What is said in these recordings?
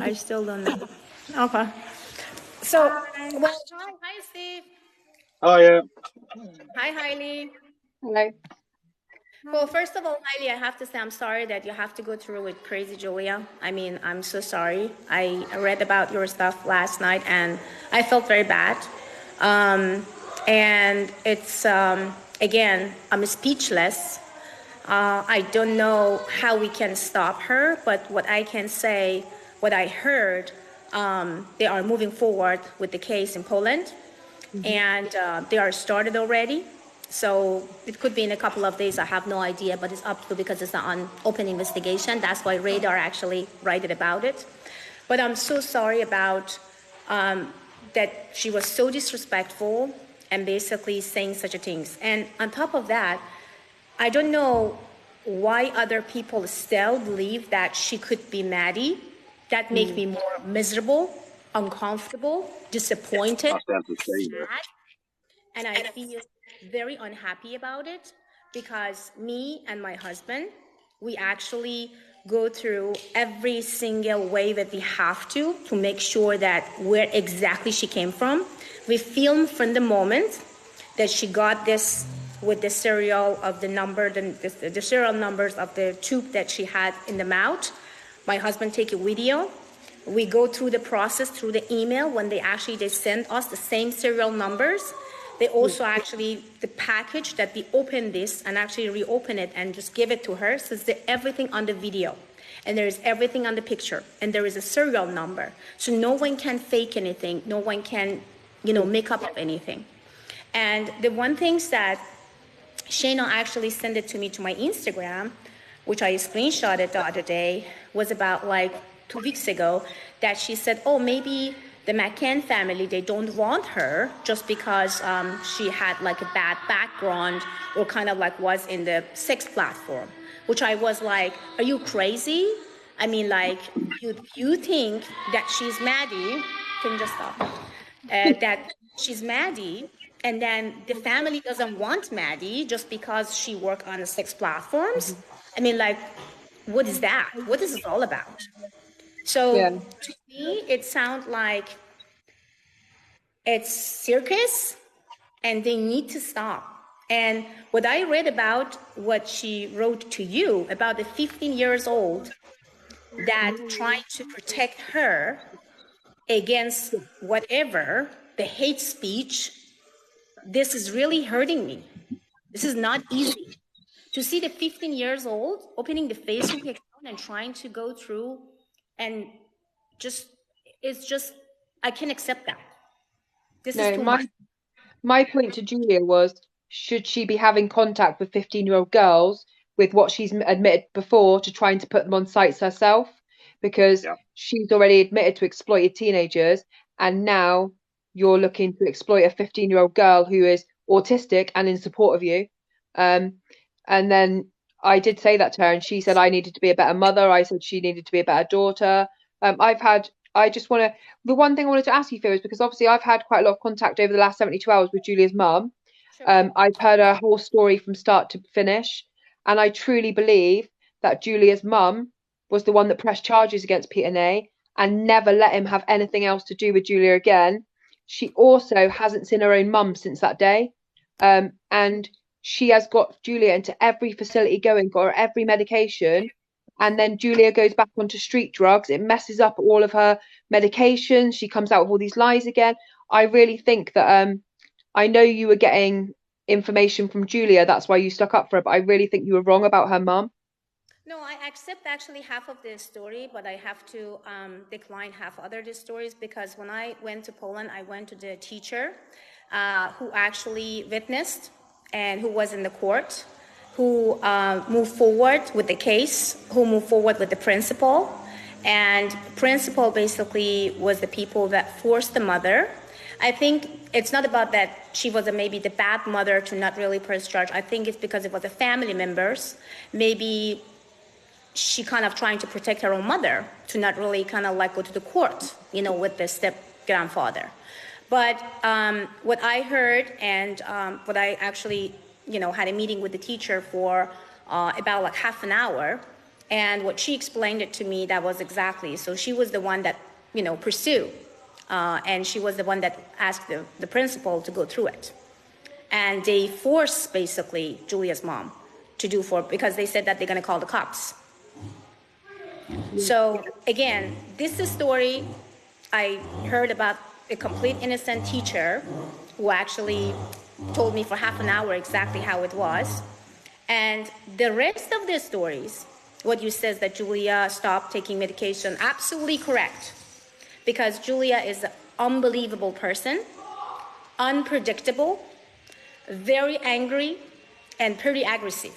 I still don't know. Okay. So, well, hi, Steve. Oh yeah. Hi, Hailey. Hello. Well, first of all, Hailey, I have to say I'm sorry that you have to go through with crazy Julia. I mean, I'm so sorry. I read about your stuff last night and I felt very bad. And it's, again, I'm speechless. I don't know how we can stop her, but what I can say, what I heard, they are moving forward with the case in Poland, Mhm. and they are started already. So it could be in a couple of days. I have no idea, but it's up to because it's an open investigation. That's why Radar actually wrote about it. But I'm so sorry about that she was so disrespectful and basically saying such a things. And on top of that, I don't know why other people still believe that she could be Maddie. That make me more miserable, uncomfortable, disappointed, That's down to Steve. sad, and I feel very unhappy about it because me and my husband, we actually go through every single way that we have to make sure that where exactly she came from. We film from the moment that she got this with the serial of the number, the serial numbers of the tube that she had in the mouth. My husband take a video. We go through the process through the email when they send us the same serial numbers. They also actually, the package that we open this and actually reopen it and just give it to her, so there's everything on the video. And there is everything on the picture. And there is a serial number. So no one can fake anything. No one can, make up of anything. And the one thing that Shayna actually sent it to me to my Instagram, which I screenshotted the other day, was about like 2 weeks ago, that she said, oh, maybe the McCann family, they don't want her just because she had like a bad background or kind of like was in the sex platform, which I was like, are you crazy? I mean, like, you think that she's Maddie, can you just stop? That she's Maddie, and then the family doesn't want Maddie just because she worked on the sex platforms. I mean, like, what is that? What is this all about? So Yeah. to me, it sounds like it's circus, and they need to stop. And what I read about what she wrote to you about the 15 years old that trying to protect her against whatever the hate speech, this is really hurting me. This is not easy. To see the 15 years old opening the Facebook account and trying to go through and just, it's just, I can't accept that. This is No, too my much. my point to Julia was, should she be having contact with 15-year-old girls with what she's admitted before to trying to put them on sites herself? Because Yeah. she's already admitted to exploited teenagers, and now you're looking to exploit a 15-year-old girl who is autistic and in support of you. Um, and then I did say that to her, and she said I needed to be a better mother. I said she needed to be a better daughter. I just want to, the one thing I wanted to ask you, Phil, is because obviously I've had quite a lot of contact over the last 72 hours with Julia's mum. Sure. I've heard her whole story from start to finish, and I truly believe that Julia's mum was the one that pressed charges against Peter Ney and never let him have anything else to do with Julia again. She also hasn't seen her own mum since that day, and she has got Julia into every facility going, got her every medication, and then Julia goes back onto street drugs. It messes up all of her medications. She comes out with all these lies again. I really think that I know you were getting information from Julia, that's why you stuck up for her, but I really think you were wrong about her mum. No, I accept actually half of the story, but I have to decline half other the stories because when I went to Poland, I went to the teacher who actually witnessed and who was in the court, who moved forward with the case, who moved forward with the principal. And principal basically was the people that forced the mother. I think it's not about that she was maybe the bad mother to not really press charge. I think it's because it was the family members. Maybe she kind of trying to protect her own mother to not really kind of like go to the court, with the step grandfather. But what I heard and what I actually, had a meeting with the teacher for about like half an hour, And what she explained it to me, that was exactly. So she was the one that, pursued. And she was the one that asked the principal to go through it. And they forced, basically, Julia's mom to do because they said that they're going to call the cops. So, again, this is a story I heard about a complete innocent teacher who actually told me for half an hour exactly how it was. And the rest of the stories, what you says that Julia stopped taking medication, absolutely correct. Because Julia is an unbelievable person, unpredictable, very angry, and pretty aggressive.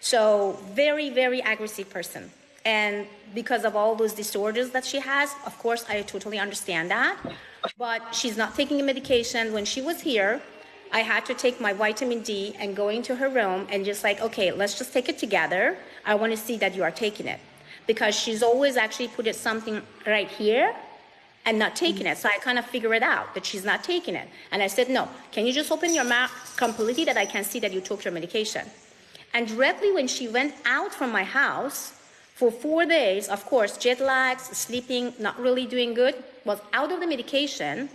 So very, very aggressive person. And because of all those disorders that she has, of course, I totally understand that. But she's not taking a medication. When she was here, I had to take my vitamin D and go into her room and just like, okay, let's just take it together. I want to see that you are taking it. Because she's always actually put it something right here and not taking it. So I kind of figure it out that she's not taking it. And I said, no, can you just open your mouth completely that I can see that you took your medication? And directly when she went out from my house, for 4 days, of course, jet lags, sleeping, not really doing good, was out of the medication.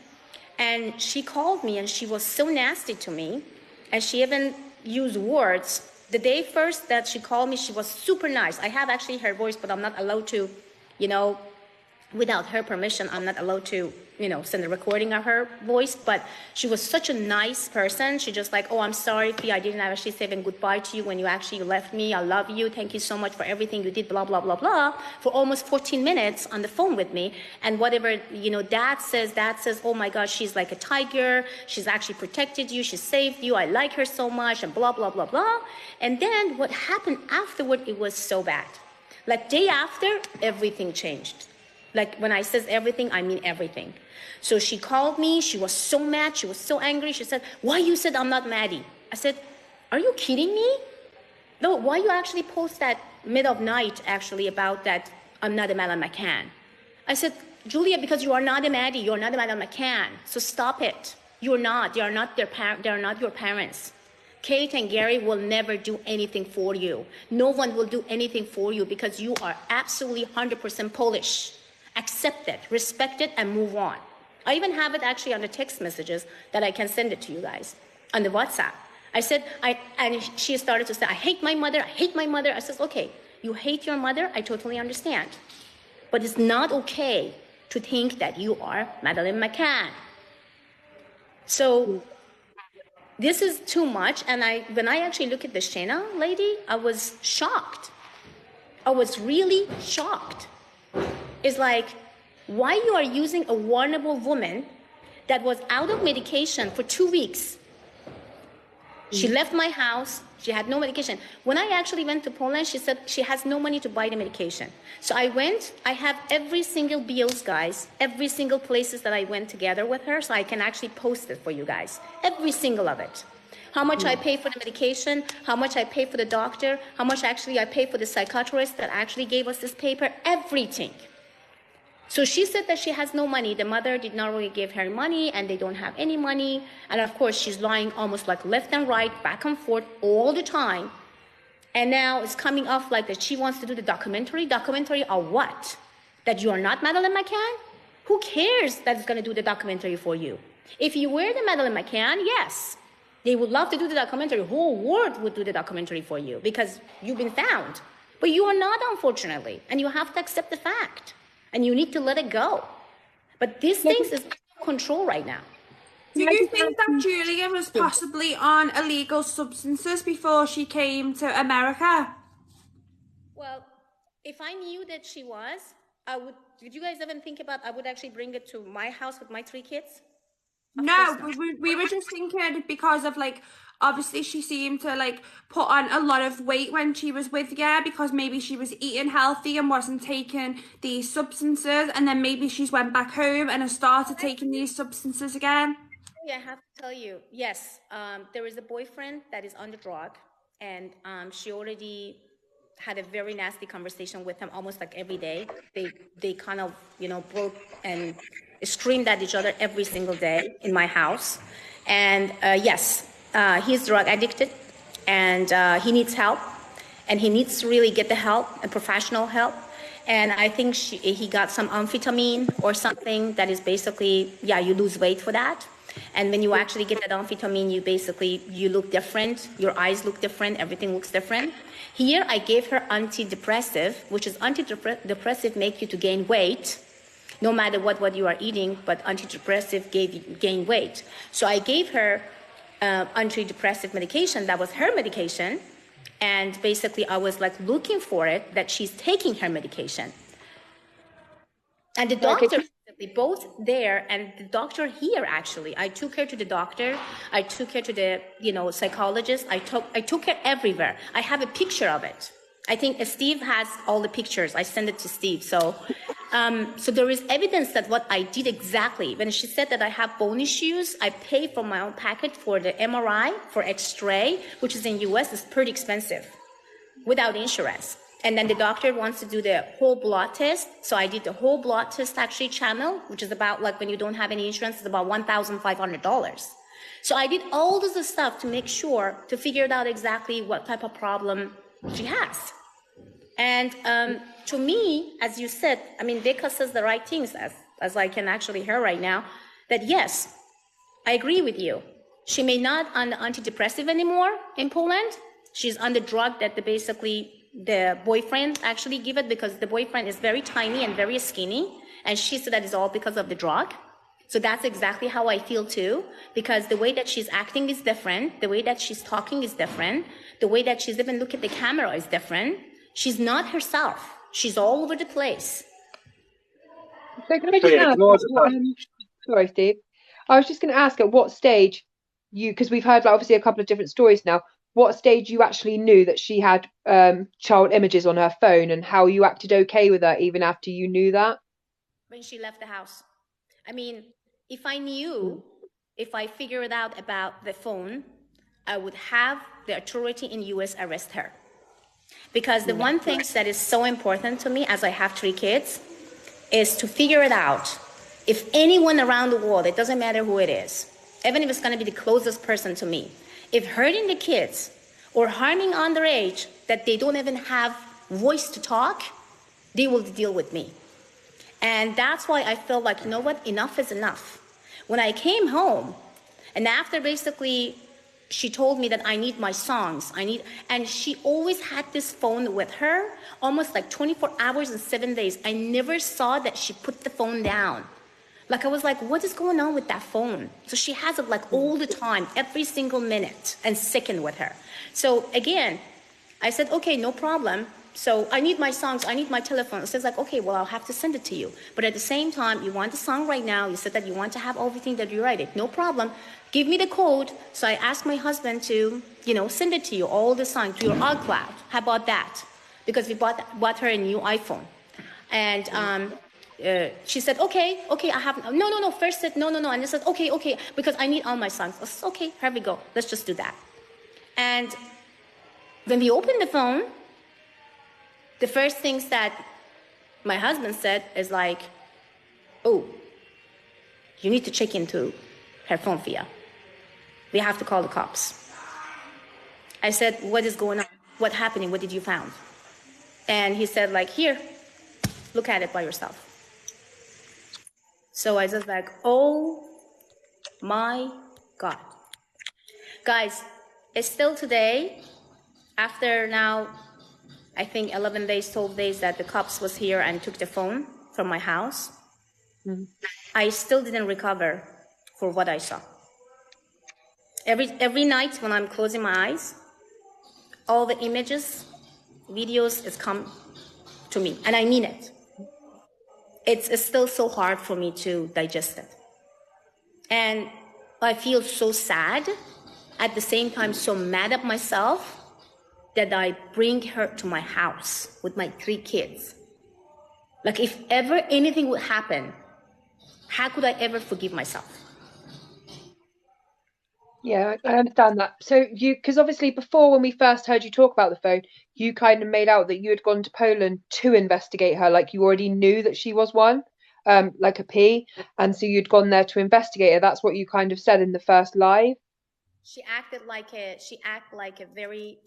And she called me and she was so nasty to me. And she even used words. The day first that she called me, she was super nice. I have actually her voice, but I'm not allowed to, without her permission, I'm not allowed to, send a recording of her voice. But she was such a nice person. She just like, oh, I'm sorry, Fee, I didn't actually say goodbye to you when you actually left me. I love you. Thank you so much for everything you did, blah, blah, blah, blah, for almost 14 minutes on the phone with me. And whatever, dad says, oh my gosh, she's like a tiger. She's actually protected you. She saved you. I like her so much and blah, blah, blah, blah. And then what happened afterward, it was so bad. Like day after, everything changed. Like when I says everything, I mean everything. So she called me. She was so mad. She was so angry. She said, why you said I'm not Maddie? I said, are you kidding me? No, why you actually post that mid of night actually about that I'm not a Madeleine McCann? I said, Julia, because you are not a Maddie. You're not a Madeleine McCann. So stop it. You're not. They are not they are not your parents. Kate and Gary will never do anything for you. No one will do anything for you because you are absolutely 100% Polish. Accept it, respect it, and move on. I even have it actually on the text messages that I can send it to you guys on the WhatsApp. I said, and she started to say, I hate my mother, I hate my mother. I said, okay, you hate your mother, I totally understand. But it's not okay to think that you are Madeleine McCann. So this is too much. And when I actually look at the Shayna lady, I was shocked. I was really shocked. It's like, why you are using a vulnerable woman that was out of medication for 2 weeks. She left my house. She had no medication. When I actually went to Poland, she said she has no money to buy the medication. So I went. I have every single bills, guys, every single places that I went together with her, so I can actually post it for you guys. Every single of it. How much I pay for the medication, how much I pay for the doctor, how much actually I pay for the psychiatrist that actually gave us this paper, everything. So she said that she has no money. The mother did not really give her money and they don't have any money. And of course, she's lying almost like left and right, back and forth all the time. And now it's coming off like that she wants to do the documentary. Documentary of what? That you are not Madeleine McCann? Who cares that it's going to do the documentary for you? If you were the Madeleine McCann, yes. They would love to do the documentary. The whole world would do the documentary for you because you've been found. But you are not, unfortunately. And you have to accept the fact. And you need to let it go. But these things is out of control right now. Do you think that Julia was possibly on illegal substances before she came to America? Well, if I knew that she was, I would. Did you guys even think about I would actually bring it to my house with my 3 kids? No, we were just thinking because of like, obviously she seemed to like put on a lot of weight when she was with you because maybe she was eating healthy and wasn't taking these substances, and then maybe she's went back home and has started taking these substances again. I have to tell you, yes, there is a boyfriend that is on the drug, and she already had a very nasty conversation with him almost like every day. They kind of, broke and screamed at each other every single day in my house. And yes, he's drug addicted and he needs help. and he needs to really get the help and professional help. And I think he got some amphetamine or something that is basically, yeah, you lose weight for that. And when you actually get that amphetamine, you look different, your eyes look different, everything looks different. Here, I gave her antidepressive, which is antidepressive make you to gain weight, no matter what you are eating, but antidepressive gain weight. So I gave her antidepressive medication, that was her medication, and basically I was like looking for it, that she's taking her medication. And the doctor, both there and the doctor here, actually, I took her to the doctor, I took her to the, psychologist, I took her everywhere. I have a picture of it. I think Steve has all the pictures. I sent it to Steve. So there is evidence that what I did exactly. When she said that I have bone issues, I pay for my own packet for the MRI, for X-ray, which is in US, is pretty expensive, without insurance. And then the doctor wants to do the whole blood test. So I did the whole blood test actually channel, which is about like when you don't have any insurance, it's about $1,500. So I did all this stuff to make sure, to figure out exactly what type of problem she has. And to me, as you said, I mean, Becca says the right things, as I can actually hear right now, that yes, I agree with you. She may not on the antidepressive anymore in Poland. She's on the drug that the boyfriend actually give it, because the boyfriend is very tiny and very skinny. And she said that is all because of the drug. So that's exactly how I feel too, because the way that she's acting is different. The way that she's talking is different. The way that she's even looking at the camera is different. She's not herself. She's all over the place. So can I just ask, sorry, Steve. I was just going to ask at what stage because we've heard like, obviously a couple of different stories now, what stage you actually knew that she had child images on her phone, and how you acted okay with her even after you knew that? When she left the house. I mean, if I knew, if I figured out about the phone, I would have the authority in US arrest her. Because the one thing that is so important to me, as I have 3 kids, is to figure it out. If anyone around the world, it doesn't matter who it is, even if it's going to be the closest person to me, if hurting the kids or harming underage that they don't even have voice to talk, they will deal with me. And that's why I feel like, you know what, enough is enough. When I came home, and after basically she told me that I need my songs, and she always had this phone with her, almost like 24 hours and 7 days. I never saw that she put the phone down. Like, I was like, what is going on with that phone? So she has it like all the time, every single minute and second with her. So again, I said, okay, no problem. So I need my songs, I need my telephone. It says like, okay, well, I'll have to send it to you. But at the same time, you want the song right now. You said that you want to have everything that you write it. No problem. Give me the code. So I asked my husband to, send it to you, all the songs, to your iCloud. How about that? Because we bought her a new iPhone. And she said, okay, I have, no, first said, no. And I said, okay, because I need all my songs. I said, okay, here we go. Let's just do that. And when we opened the phone, the first things that my husband said is like, oh, you need to check into her phone, Fia. We have to call the cops. I said, what is going on? What's happening? What did you found? And he said like, here, look at it by yourself. So I was like, oh my God. Guys, it's still today, after now, I think 11 days, 12 days that the cops was here and took the phone from my house. Mm-hmm. I still didn't recover for what I saw. Every night when I'm closing my eyes, all the images, videos is come to me, and I mean it. It's still so hard for me to digest it. And I feel so sad, at the same time so mad at myself, that I bring her to my house with my 3 kids. Like, if ever anything would happen, how could I ever forgive myself? Yeah, I understand that. So because obviously before, when we first heard you talk about the phone, you kind of made out that you had gone to Poland to investigate her, like you already knew that she was one, like a P, and so you'd gone there to investigate her. That's what you kind of said in the first live. She acted like a very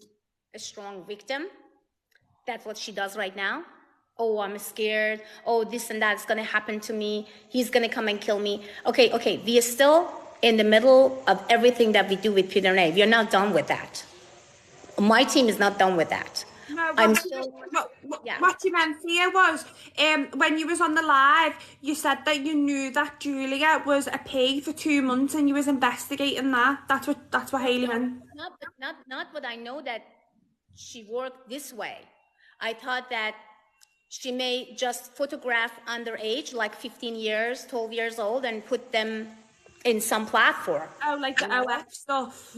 strong victim, That's what she does right now. Oh, I'm scared. Oh, this and that's going to happen to me. He's going to come and kill me. Okay. We are still in the middle of everything that we do with Peter and A. We are not done with that. My team is not done with that. No, I'm what, still, yeah. what you meant here was, when you was on the live, you said that you knew that Julia was a pig for 2 months and you was investigating that. That's what Hayley meant. Not what I know that she worked this way. I thought that she may just photograph underage, like 15 years, 12 years old, and put them in some platform. Oh, like the OF stuff.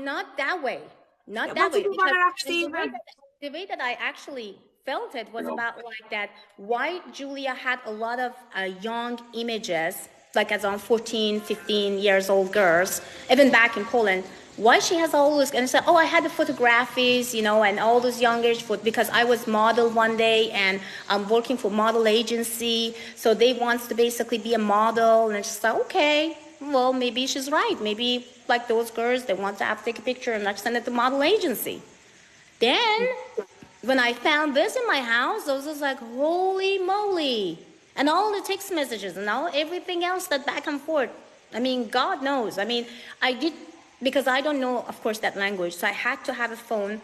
Not that way. Not What that way. did you want to ask Because Stephen? the way that I actually felt it was about like that, why Julia had a lot of young images, like as on 14, 15 years old girls, even back in Poland, why she has all those, and say, oh, I had the photographies, you know, and all those young age, because I was model one day and I'm working for model agency, so they wants to basically be a model, and it's just like, okay, well, maybe she's right. Maybe like those girls, they want to have to take a picture and not send it to model agency. Then, when I found this in my house, I was just like, holy moly. And all the text messages and all everything else that back and forth. I mean, God knows. I mean, I did, because I don't know, of course, that language. So I had to have a phone,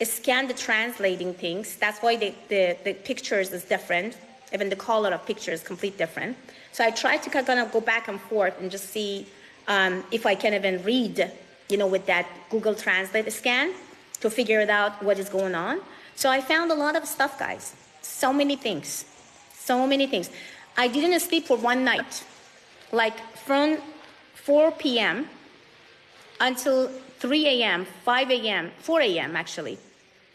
scan the translating things. That's why the pictures is different. Even the color of picture is completely different. So I tried to kind of go back and forth and just see if I can even read, you know, with that Google Translate scan to figure it out what is going on. So I found a lot of stuff, guys. So many things. I didn't sleep for one night. Like from 4 p.m. until 3 a.m., 5 a.m., 4 a.m. actually.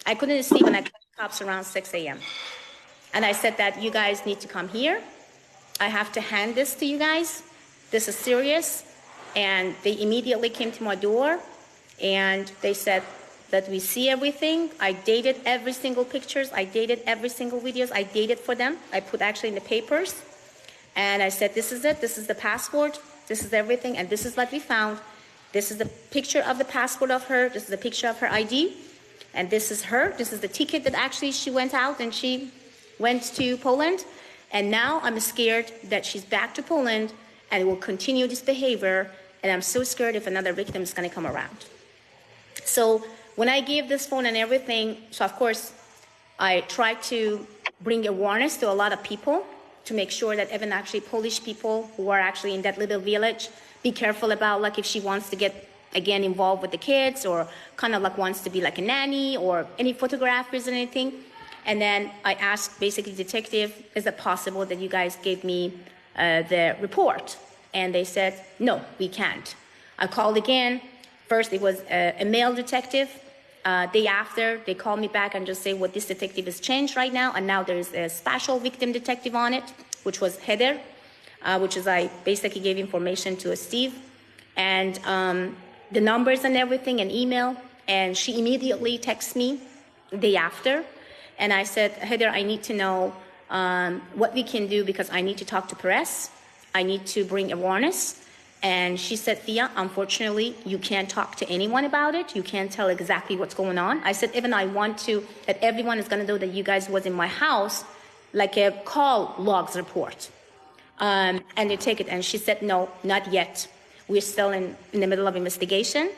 I couldn't sleep, and I called the cops around 6 a.m. And I said that you guys need to come here. I have to hand this to you guys. This is serious. And they immediately came to my door and they said that we see everything. I dated every single pictures. I dated every single videos. I dated for them. I put actually in the papers. And I said, this is it. This is the passport. This is everything. And this is what we found. This is the picture of the passport of her. This is the picture of her ID. And this is her. This is the ticket that actually she went out and she went to Poland. And now I'm scared that she's back to Poland and will continue this behavior. And I'm so scared if another victim is going to come around. So when I gave this phone and everything, so of course, I tried to bring awareness to a lot of people to make sure that even actually Polish people who are actually in that little village, be careful about like if she wants to get again involved with the kids or kind of like wants to be like a nanny or any photographers or anything. And then I asked basically detective, is it possible that you guys gave me the report? And they said, no, we can't. I called again. First, it was a male detective. Day after, they called me back and just say, well, this detective has changed right now. And now there's a special victim detective on it, which was Heather, which is I basically gave information to Steve. And the numbers and everything and email. And she immediately texted me the day after. And I said, Heather, I need to know what we can do because I need to talk to press. I need to bring awareness. And she said, Thea, unfortunately, you can't talk to anyone about it. You can't tell exactly what's going on. I said, even I want to, that everyone is going to know that you guys was in my house, like a call logs report. And they take it. And she said, no, not yet. We're still in the middle of investigation.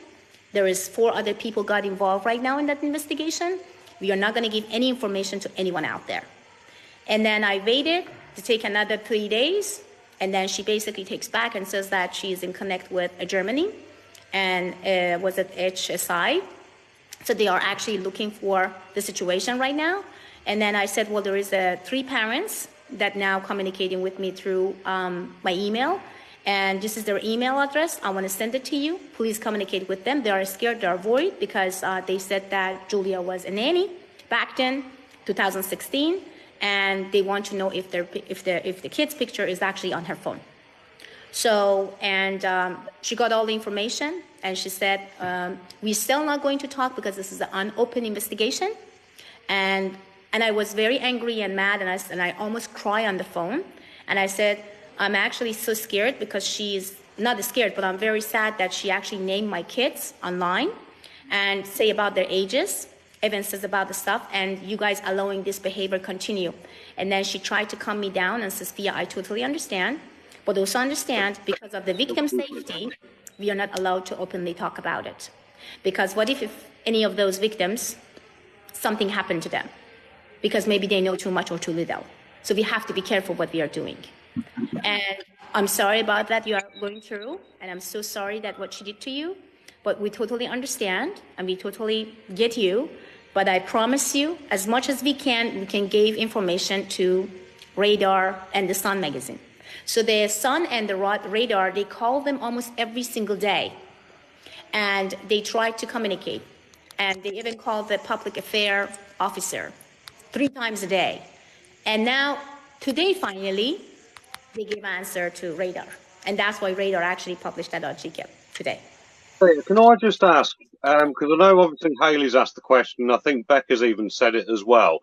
There is 4 other people got involved right now in that investigation. We are not going to give any information to anyone out there. And then I waited to take another 3 days. And then she basically takes back and says that she is in connect with Germany and was at HSI. So they are actually looking for the situation right now. And then I said, well, there is 3 parents that now communicating with me through my email. And this is their email address. I want to send it to you. Please communicate with them. They are scared, they are worried because they said that Julia was a nanny back then, 2016. And they want to know if the kid's picture is actually on her phone. So, and she got all the information, and she said, we're still not going to talk because this is an unopened investigation. And I was very angry and mad, and I almost cried on the phone. And I said, I'm actually so scared because she's not scared, but I'm very sad that she actually named my kids online and say about their ages. evidences about the stuff, and you guys allowing this behavior continue. And then she tried to calm me down and says, Fia, I totally understand, but also understand because of the victim safety, we are not allowed to openly talk about it. Because what if any of those victims, something happened to them? Because maybe they know too much or too little. So we have to be careful what we are doing. And I'm sorry about that you are going through, and I'm so sorry that what she did to you, but we totally understand and we totally get you. But I promise you, as much as we can give information to Radar and the Sun magazine. So the Sun and the Radar, they call them almost every single day. And they try to communicate. And they even call the public affair officer 3 times a day. And now, today finally, they gave answer to Radar. And that's why Radar actually published that on GCAP today. Can I just ask, because I know obviously Hayley's asked the question, I think Becca's even said it as well.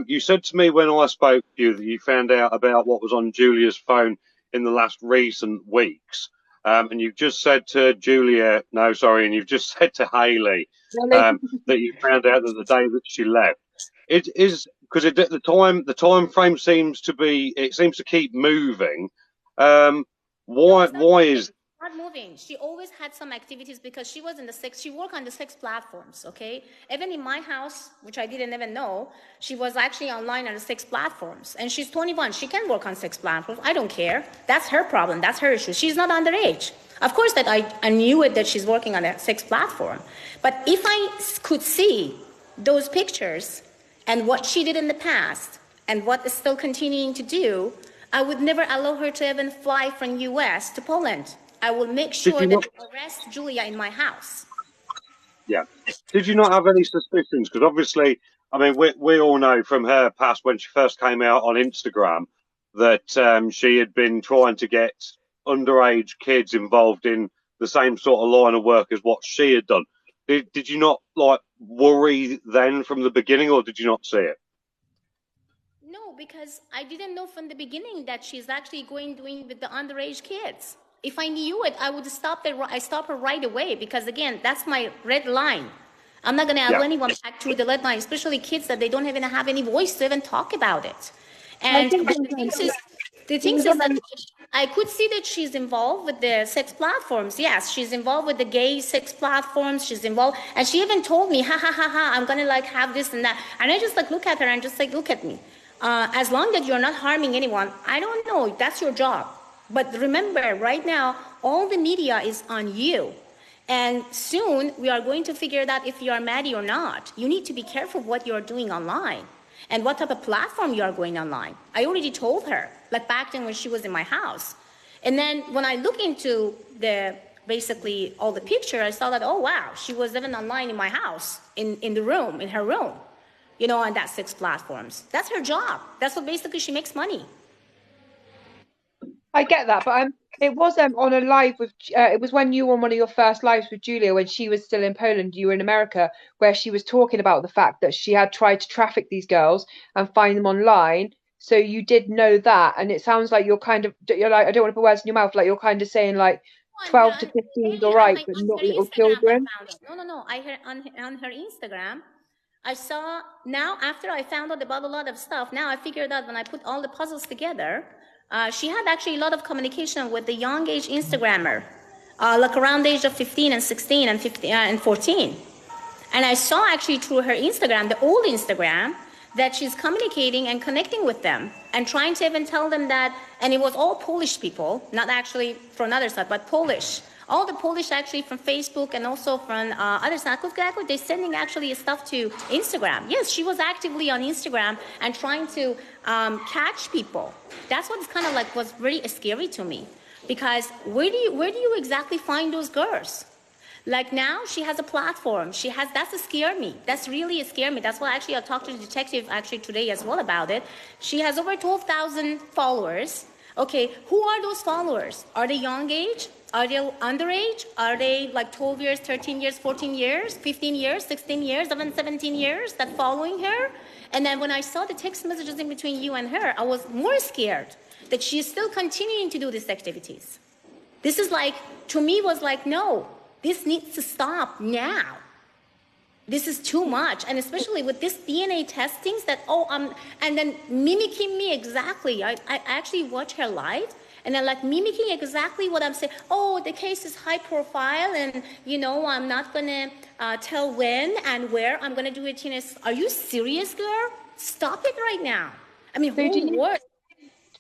You said to me when I spoke to you that you found out about what was on Julia's phone in the last recent weeks. And you've just said to Julia, and you've just said to Hayley that you found out that the day that she left. It is because at the time frame seems to keep moving. Why is not moving? She always had some activities because she was in she worked on the sex platforms, okay? Even in my house, which I didn't even know, she was actually online on the sex platforms. And she's 21. She can work on sex platforms. I don't care. That's her problem. That's her issue. She's not underage. Of course that I knew it that she's working on a sex platform. But if I could see those pictures and what she did in the past and what is still continuing to do, I would never allow her to even fly from US to Poland. I will make sure that I arrest Julia in my house. Yeah. Did you not have any suspicions? Because obviously, I mean, we all know from her past when she first came out on Instagram that she had been trying to get underage kids involved in the same sort of line of work as what she had done. Did you not worry then from the beginning, or did you not see it? No, because I didn't know from the beginning that she's actually doing with the underage kids. If I knew it, I would stop her right away because, again, that's my red line. I'm not going to allow anyone back to the red line, especially kids that they don't even have any voice to even talk about it. And the thing is that I could see that she's involved with the sex platforms. Yes, she's involved with the gay sex platforms. She's involved. And she even told me, I'm going to have this and that. And I just look at her and just look at me. As long as you're not harming anyone, I don't know, that's your job. But remember, right now, all the media is on you. And soon, we are going to figure out if you are Maddie or not. You need to be careful what you're doing online and what type of platform you are going online. I already told her, back then when she was in my house. And then when I look into basically all the picture, I saw that, oh, wow, she was even online in my house, in her room, on that sex platforms. That's her job. That's what basically she makes money. I get that, but it was on a live with it was when you were on one of your first lives with Julia when she was still in Poland, you were in America, where she was talking about the fact that she had tried to traffic these girls and find them online. So you did know that, and it sounds like you're I don't want to put words in your mouth, you're kind of saying 12 to 15 is all right, but not little children. No. I heard on her Instagram. I saw now after I found out about a lot of stuff. Now I figured out when I put all the puzzles together. She had actually a lot of communication with the young age Instagrammer, around the age of 15 and 16 and 15 and 14. And I saw actually through her Instagram, the old Instagram, that she's communicating and connecting with them and trying to even tell them that, and it was all Polish people, not actually from another side, but Polish. All the Polish actually from Facebook and also from other sides, they're sending actually stuff to Instagram. Yes, she was actively on Instagram and trying to catch people. That's what's kind of was very scary to me, because where do you exactly find those girls? Now she has a platform. That's scared me. That's really scared me. That's why actually I talked to the detective actually today as well about it. She has over 12,000 followers. Okay, who are those followers? Are they young age? Are they underage? Are they 12 years, 13 years, 14 years, 15 years, 16 years, even 17 years that following her? And then when I saw the text messages in between you and her, I was more scared that she is still continuing to do these activities. This is to me was no, this needs to stop now. This is too much, and especially with this DNA testings that and then mimicking me exactly. I actually watch her live, and then like mimicking exactly what I'm saying. Oh, the case is high profile, and I'm not gonna tell when and where I'm gonna do it. Are you serious, girl? Stop it right now. I mean, So whole world.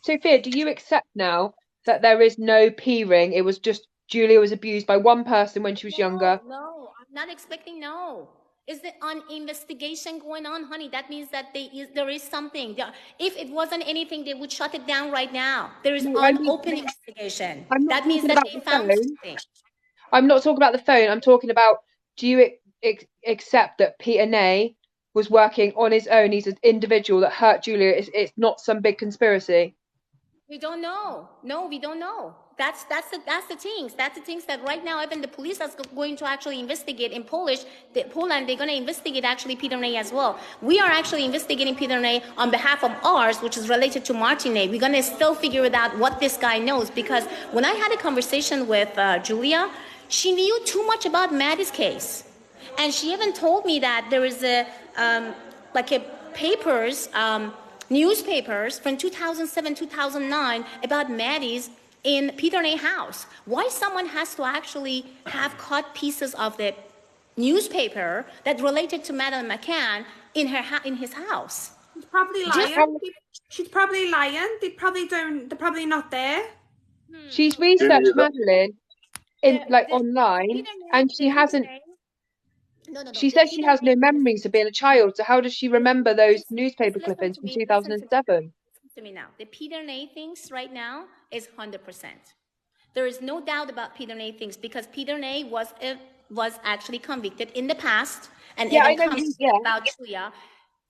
Sophia, do you accept now that there is no P ring? It was just Julia was abused by one person when she was younger. No, I'm not expecting no. Is there an investigation going on, honey? That means that there is something. If it wasn't anything, they would shut it down right now. There is an open investigation. That means that they found something. I'm not talking about the phone. I'm talking about, do you accept that Peter Ney was working on his own? He's an individual that hurt Julia. It's not some big conspiracy. We don't know. No, we don't know. That's the things. That's the things that right now even the police are going to actually investigate in Poland. They're going to investigate actually Peter Ney as well. We are actually investigating Peter Ney on behalf of ours, which is related to Martin Ney. We're going to still figure it out what this guy knows, because when I had a conversation with Julia, she knew too much about Maddie's case, and she even told me that there is newspapers from 2007, 2009 about Maddie's in Peter Ney house. Why someone has to actually have cut pieces of the newspaper that related to Madeleine McCann in his house? She's probably lying. She's probably lying. They're probably not there. She's researched Madeleine online, and she hasn't. No. She says she has no memories of being a child. So how does she remember those newspaper clippings from 2007? To me now, the Peter Ney things right now is 100%. There is no doubt about Peter Ney things, because Peter Ney was actually convicted in the past, and about Julia.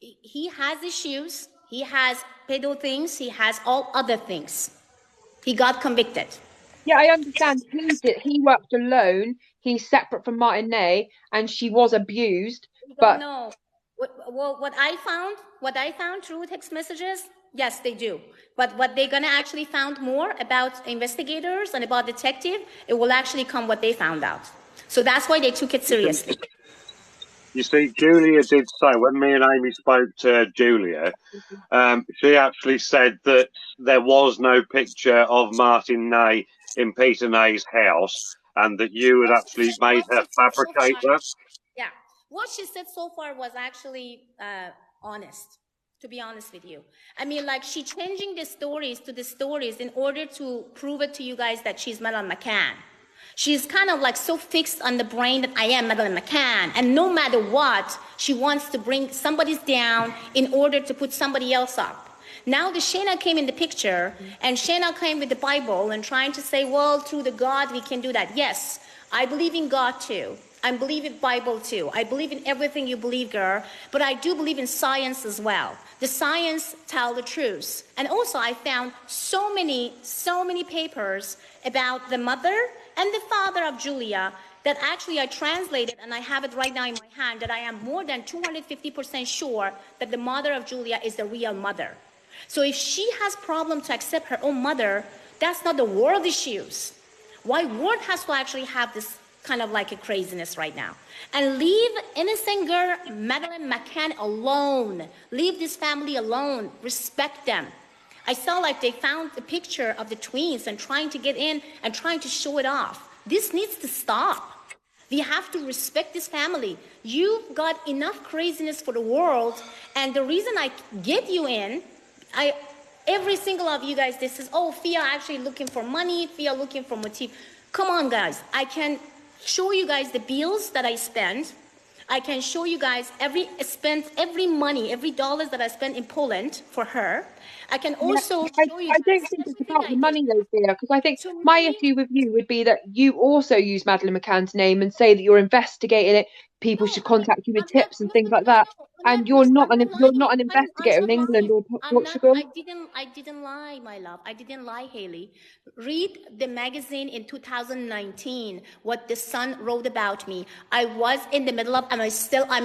He has issues. He has pedo things. He has all other things. He got convicted. Yeah, I understand. He worked alone. He's separate from Martin Ney, and she was abused. But no, what I found through text messages. Yes, they do. But what they're going to actually find more about investigators and about detective, it will actually come what they found out. So that's why they took it seriously. You see, Julia did say, when me and Amy spoke to Julia, she actually said that there was no picture of Martin Ney in Peter Ney's house, and that you had actually made her fabricate that. Yeah. What she said so far was actually honest. To be honest with you, I mean, like, she changing the stories in order to prove it to you guys that she's Madeleine McCann. She's kind of like so fixed on the brain that I am Madeleine McCann, and no matter what, she wants to bring somebody down in order to put somebody else up. Now the Shayna came in the picture, and Shayna came with the Bible and trying to say, well, through the God we can do that. Yes, I believe in God too. I believe in Bible too. I believe in everything you believe, girl. But I do believe in science as well. The science tell the truth. And also I found so many papers about the mother and the father of Julia that actually I translated, and I have it right now in my hand, that I am more than 250% sure that the mother of Julia is the real mother. So if she has problem to accept her own mother, that's not the world issues. Why world has to actually have this kind of like a craziness right now? And leave innocent girl Madeleine McCann alone. Leave this family alone. Respect them. I saw like they found a picture of the twins and trying to get in and trying to show it off. This needs to stop. We have to respect this family. You've got enough craziness for the world, and the reason I get you in, every single of you guys, this is, oh, Fia actually looking for money, Fia looking for motive. Come on, guys. I can show you guys the bills that I spend. I can show you guys every money, every dollars that I spent in Poland for her. I can also show you. I don't think it's about the money though, Fia, because I think my issue with you would be that you also use Madeleine McCann's name and say that you're investigating it. People should contact you with tips and things like that. And you're not an investigator in England or Portugal. I didn't lie, my love. I didn't lie, Haley. Read the magazine in 2019, what The Sun wrote about me. I was in the middle of, I'm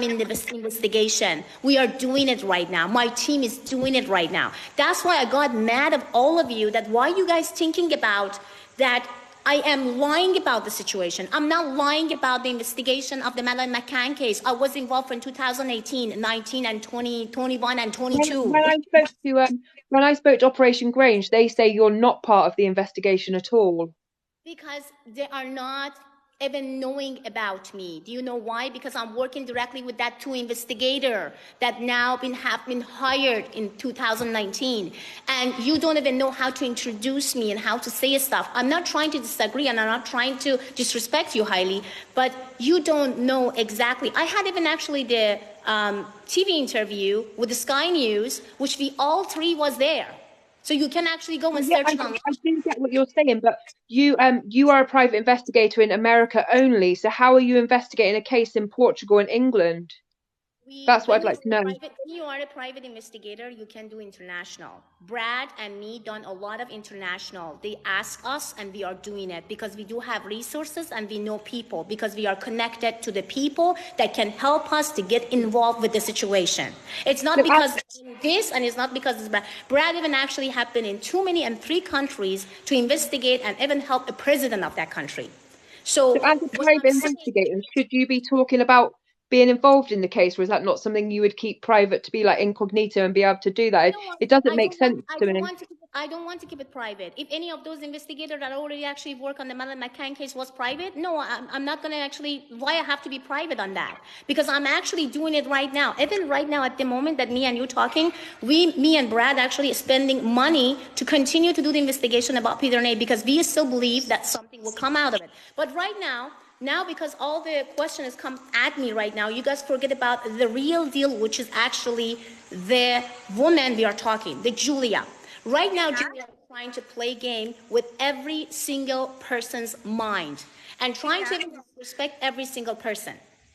in the investigation. We are doing it right now. My team is doing it right now. That's why I got mad at all of you, that why you guys thinking about that I am lying about the situation. I'm not lying about the investigation of the Madeleine McCann case. I was involved in 2018, 19, and 20, 21, and 22. When I spoke to Operation Grange, they say you're not part of the investigation at all. Because they are not even knowing about me. Do you know why? Because I'm working directly with that two investigator that now have been hired in 2019. And you don't even know how to introduce me and how to say stuff. I'm not trying to disagree and I'm not trying to disrespect you highly, but you don't know exactly. I had even actually the TV interview with the Sky News, which we all three was there. So you can actually go and search it online. I do get what you're saying, but you are a private investigator in America only. So how are you investigating a case in Portugal and England? That's what I'd like to know. When you are a private investigator, you can do international. Brad and me done a lot of international. They ask us and we are doing it because we do have resources and we know people, because we are connected to the people that can help us to get involved with the situation. It's not because this and it's not because it's bad. Brad even actually have been in 3 countries to investigate and even help the president of that country. So as a private investigator, should you be talking about being involved in the case, or is that not something you would keep private to be like incognito and be able to do that? It doesn't make sense to me. I don't want to keep it private. If any of those investigators that already actually work on the Madeleine McCann case was private, no, I'm not going to actually, why I have to be private on that? Because I'm actually doing it right now. Even right now at the moment that me and you talking, me and Brad actually spending money to continue to do the investigation about Peter Ney because we still believe that something will come out of it. But right now, because all the questions come at me right now, you guys forget about the real deal, which is actually the woman we are talking, the Julia. Right now, Julia is trying to play game with every single person's mind and trying to respect every single person.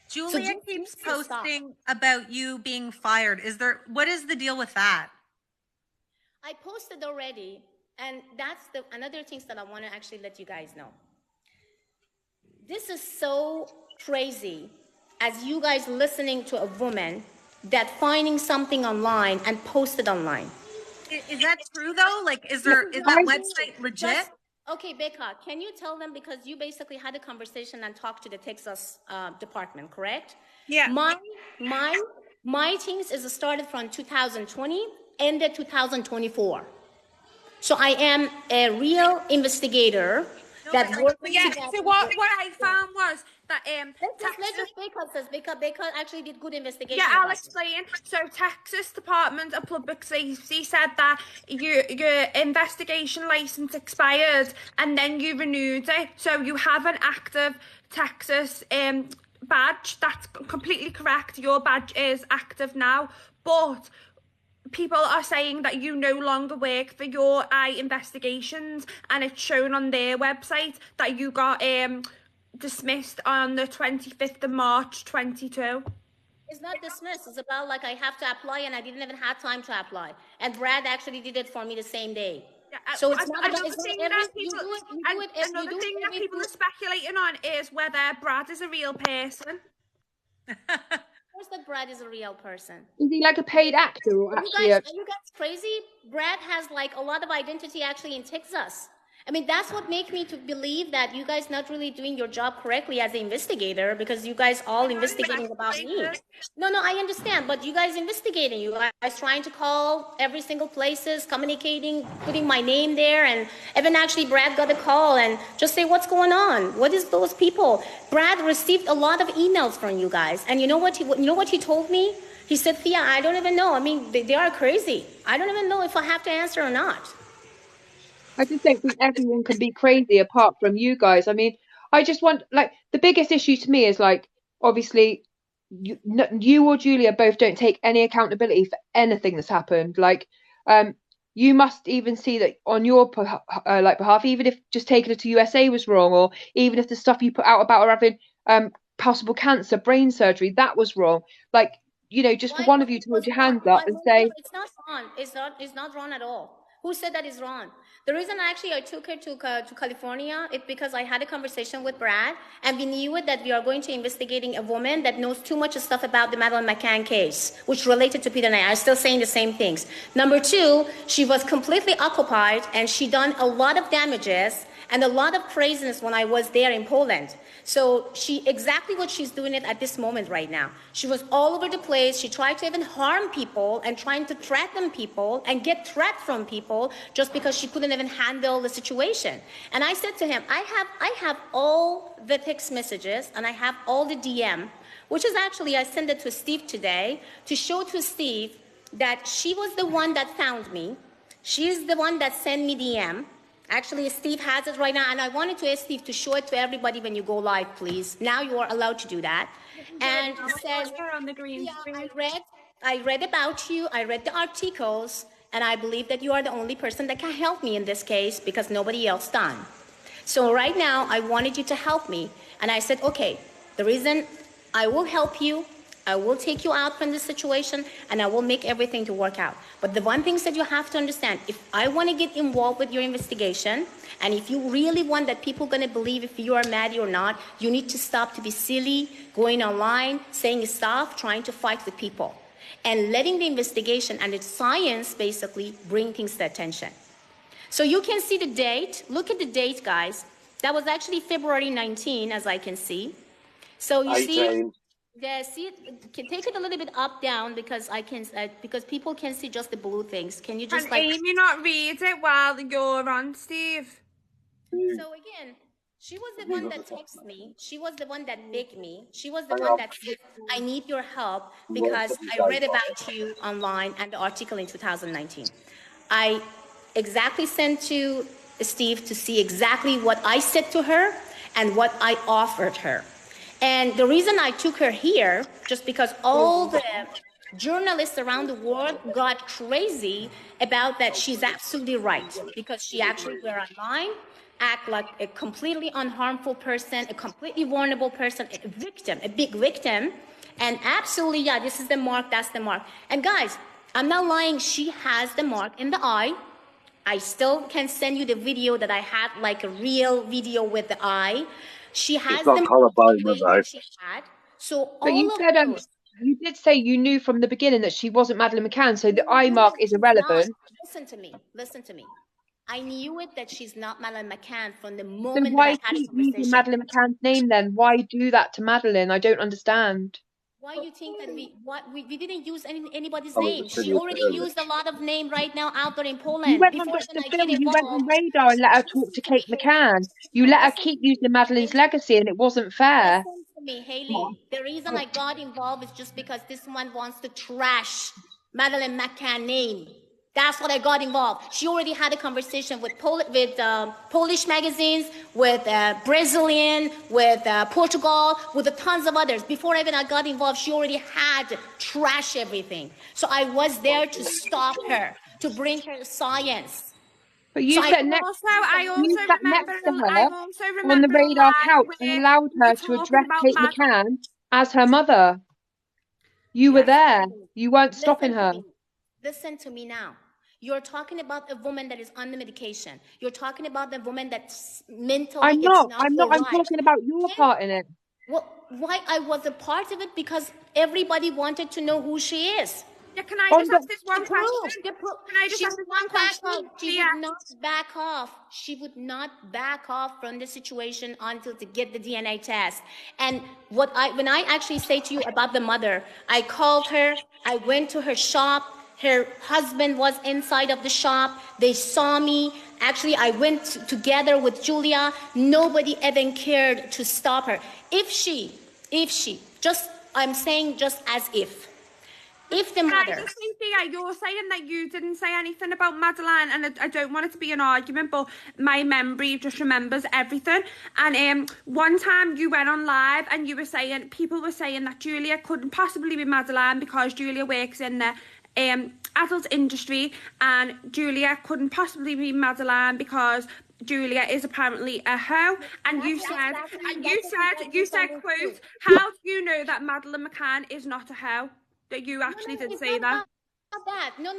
Julia keeps posting about you being fired. What is the deal with that? I posted already, and that's another thing that I want to actually let you guys know. This is so crazy as you guys listening to a woman that finding something online and post it online. Is that true though? Like, is that website legit? Okay, Becca, can you tell them, because you basically had a conversation and talked to the Texas department, correct? Yeah. My things is started from 2020, ended 2024. So I am a real investigator. So what I found was that let's just Baker actually did good investigation. Yeah, I'll explain. So Texas Department of Public Safety said that your investigation license expired and then you renewed it. So you have an active Texas badge. That's completely correct. Your badge is active now, but people are saying that you no longer work for your eye investigations, and it's shown on their website that you got dismissed on the 25th of March 22. It's not dismissed. It's about like I have to apply and I didn't even have time to apply. And Brad actually did it for me the same day. Yeah, so it's not another thing that people are speculating on is whether Brad is a real person. Of course that Brad is a real person. Is he like a paid actor or actually? Are you guys crazy? Brad has like a lot of identity actually in Texas. I mean, that's what makes me to believe that you guys not really doing your job correctly as an investigator, because you guys all investigating about me. No, I understand, but you guys investigating, you guys trying to call every single places, communicating, putting my name there, and even actually Brad got a call and just say, what's going on? What is those people? Brad received a lot of emails from you guys, and you know what he told me? He said, Thea, I don't even know. I mean, they are crazy. I don't even know if I have to answer or not. I just don't think everyone can be crazy apart from you guys. I mean, I just want, like, the biggest issue to me is, like, obviously, you or Julia both don't take any accountability for anything that's happened. Like, you must even see that on your behalf, even if just taking her to USA was wrong, or even if the stuff you put out about her having possible cancer, brain surgery, that was wrong. Like, you know, just for one of you to hold your hands up and say, it's not wrong. It's not wrong at all. Who said that is wrong? The reason I took her to California is because I had a conversation with Brad, and we knew it that we are going to investigating a woman that knows too much stuff about the Madeleine McCann case, which related to Peter Ney. I'm still saying the same things. Number two, she was completely occupied, and she done a lot of damages, and a lot of craziness when I was there in Poland. So exactly what she's doing it at this moment right now. She was all over the place. She tried to even harm people and trying to threaten people and get threat from people just because she couldn't even handle the situation. And I said to him, I have all the text messages and I have all the DM, which is actually, I sent it to Steve today to show to Steve that she was the one that found me. She's the one that sent me DM. Actually, Steve has it right now, and I wanted to ask Steve to show it to everybody when you go live, please. Now you are allowed to do that. And it says, on the green screen. I read about you, I read the articles, and I believe that you are the only person that can help me in this case because nobody else done. So right now, I wanted you to help me. And I said, okay, the reason I will help you, I will take you out from this situation, and I will make everything to work out. But the one thing that you have to understand, if I want to get involved with your investigation, and if you really want that people are going to believe if you are Maddie or not, you need to stop to be silly, going online, saying stuff, trying to fight with people, and letting the investigation and its science basically bring things to attention. So you can see the date. Look at the date, guys. That was actually February 19, as I can see. So you 18. see... Yeah, see, take it a little bit up, down, because because people can see just the blue things. Can you just Can Amy not read it while you're on, Steve? So again, she was the one that texted me. She was the one that begged me. She was the one that said, I need your help because I read about you online and the article in 2019. I exactly sent to Steve to see exactly what I said to her and what I offered her. And the reason I took her here, just because all the journalists around the world got crazy about that she's absolutely right, because she actually went online, act like a completely unharmful person, a completely vulnerable person, a victim, a big victim. And absolutely, yeah, this is the mark, that's the mark. And guys, I'm not lying, she has the mark in the eye. I still can send you the video that I had, like a real video with the eye. She has not collarbone, though. she had. So But all you of said those. you did say you knew from the beginning that she wasn't Madeleine McCann, so the eye mark is irrelevant. Listen to me. Listen to me. I knew it that she's not Madeleine McCann from the Then moment that why I had a keep using conversation. Madeleine McCann's name then? Why do that to Madeleine? I don't understand. Why you think that we didn't use anybody's I was name? just She thinking already earlier. used a lot of name right now out there in You Poland. went Before on even the I film, get you went on involved. Radar and let her talk to Kate McCann. You let her keep using Madeleine's legacy and it wasn't fair. Listen to me, Haley. The reason I got involved is just because this one wants to trash Madeleine McCann name. That's what I got involved. She already had a conversation with Polish magazines, with Brazilian, with Portugal, with tons of others. Before even I got involved, she already had trash everything. So I was there to stop her, to bring her science. But you So sat next I also you sat remember next to her on the a Radar live couch and where allowed you were her to talking address about Kate McCann as her mother. You were Yes. there. You weren't stopping Listen to her. me. Listen to me now. You're talking about a woman that is on the medication. You're talking about a woman that's mentally I'm it's not. not I'm all not. I'm right. talking about your part in it. Well, why I was a part of it? Because everybody wanted to know who she is. Yeah, can I On just the- ask this one question? Can I just She ask would this one not back question? off. She would not back off. She would not back off from the situation until to get the DNA test. And when I actually say to you about the mother, I called her. I went to her shop. Her husband was inside of the shop. They saw me. Actually, I went together with Julia. Nobody even cared to stop her. If she, I'm saying just as if the mother. I just think, yeah, you're saying that you didn't say anything about Madeleine, and I don't want it to be an argument, but my memory just remembers everything. And one time you went on live and you were saying, people were saying that Julia couldn't possibly be Madeleine because Julia works in the adult industry, and Julia couldn't possibly be Madeleine because Julia is apparently a hoe. And you said, quote, how do you know that Madeleine McCann is not a hoe? That you actually did say that. No,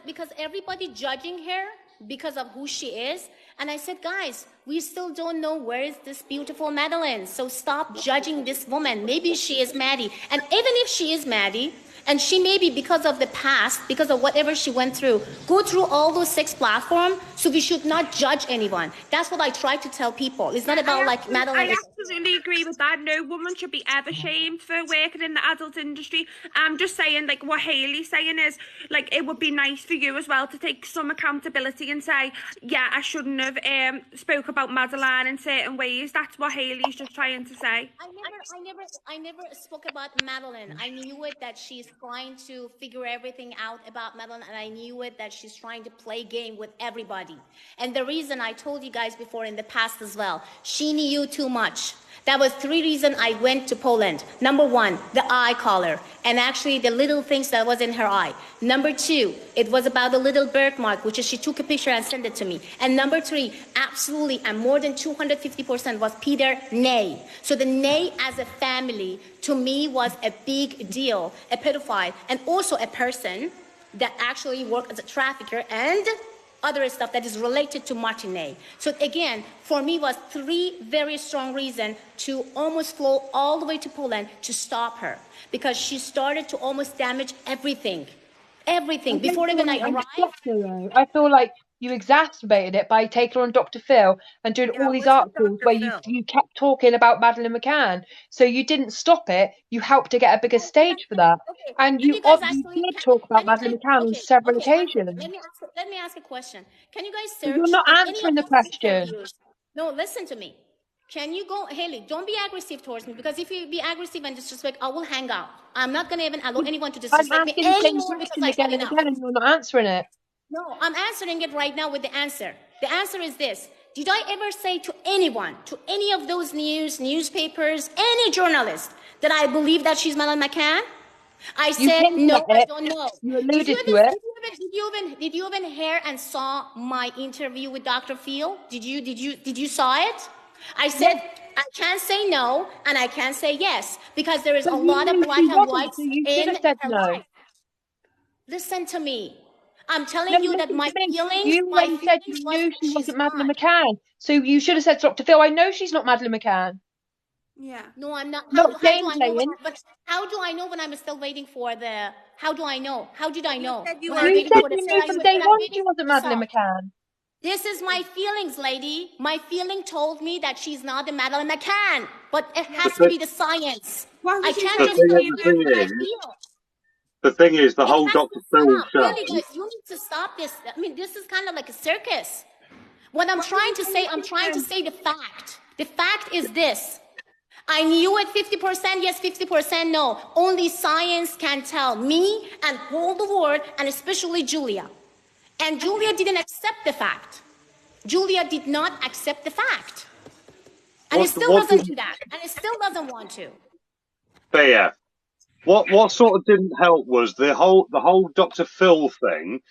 because everybody judging her because of who she is. And I said, guys, we still don't know where is this beautiful Madeline. So stop judging this woman. Maybe she is Maddie. And even if she is Maddie, and she may be, because of the past, because of whatever she went through, go through all those 6 platforms, so we should not judge anyone. That's what I try to tell people. It's not about like Madeline. I absolutely agree with that. No woman should be ever shamed for working in the adult industry. I'm just saying, like, what Hayley's saying is, like, it would be nice for you as well to take some accountability and say, yeah, I shouldn't have spoke about Madeline in certain ways. That's what Hayley's just trying to say. I never spoke about Madeline. I knew it that she's trying to figure everything out about Madeline, and I knew it that she's trying to play game with everybody. And the reason I told you guys before in the past as well, she knew too much. That was 3 reasons I went to Poland. Number 1, the eye color, and actually the little things that was in her eye. Number 2, it was about the little birthmark, which is she took a picture and sent it to me. And number 3, absolutely, and more than 250% was Peter Ney. So the Ney as a family, to me, was a big deal, a pedophile, and also a person that actually worked as a trafficker and other stuff that is related to Martinez. So again, for me was 3 very strong reasons to almost flow all the way to Poland to stop her, because she started to almost damage everything before even I arrived. I feel like you exacerbated it by taking on Dr. Phil and doing all these articles where you kept talking about Madeleine McCann. So you didn't stop it. You helped to get a bigger stage for that. Okay. And you obviously did talk about Madeleine McCann on several occasions. Let me ask a question. Can you guys search? You're not answering the question. No, listen to me. Can you go, Hayley, don't be aggressive towards me, because if you be aggressive and disrespect, I will hang out. I'm not going to even allow anyone to disrespect me anymore because I again and again, and you're not answering it. No, I'm answering it right now with the answer. The answer is this. Did I ever say to anyone, to any of those newspapers, any journalist, that I believe that she's Madeleine McCann? I said, no, I don't know. You alluded to it. Did you even hear and saw my interview with Dr. Phil? Did you saw it? I said, I can't say no, and I can't say yes, because there is a lot of black and whites in her life. Listen to me. I'm telling you that my feelings. You said you knew she wasn't Madeleine McCann, so you should have said to Dr. Phil, I know she's not Madeleine McCann. Yeah. No, I'm not. Not But how do I know when I'm still waiting for the? How do I know? How did I know? You said you knew from day one she wasn't Madeleine McCann. This is my feelings, lady. My feeling told me that she's not the Madeleine McCann, but it has to be the science. I can't just tell you what I feel. The thing is, the whole Dr. Phil show. Really, guys, you need to stop this. I mean, this is kind of like a circus. What I'm trying to say the fact. The fact is this. I knew it 50% yes, 50% no. Only science can tell me and all the world, and especially Julia. And Julia didn't accept the fact. Julia did not accept the fact. And it still doesn't do that. And it still doesn't want to. Fair. What sort of didn't help was the whole Dr. Phil thing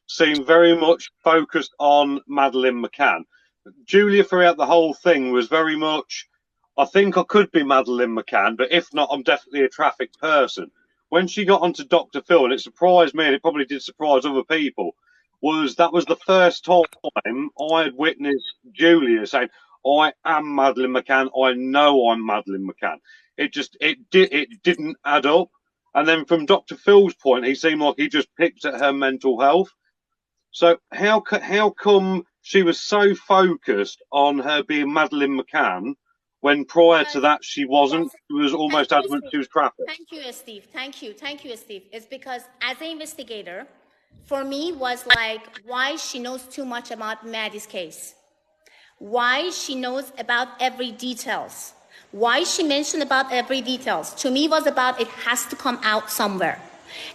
seemed very much focused on Madeleine McCann. Julia throughout the whole thing was very much, I think I could be Madeleine McCann, but if not, I'm definitely a trafficked person. When she got onto Dr. Phil, and it surprised me, and it probably did surprise other people, that was the first time I had witnessed Julia saying, I am Madeleine McCann, I know I'm Madeleine McCann. It didn't add up. And then from Dr. Phil's point, he seemed like he just picked at her mental health. So how come she was so focused on her being Madeleine McCann when prior to that she wasn't? She was almost adamant she was trafficked. Thank you, Steve. Thank you, Steve. It's because as an investigator, for me was like why she knows too much about Maddie's case, why she knows about every details. Why she mentioned about every details, to me was about it has to come out somewhere.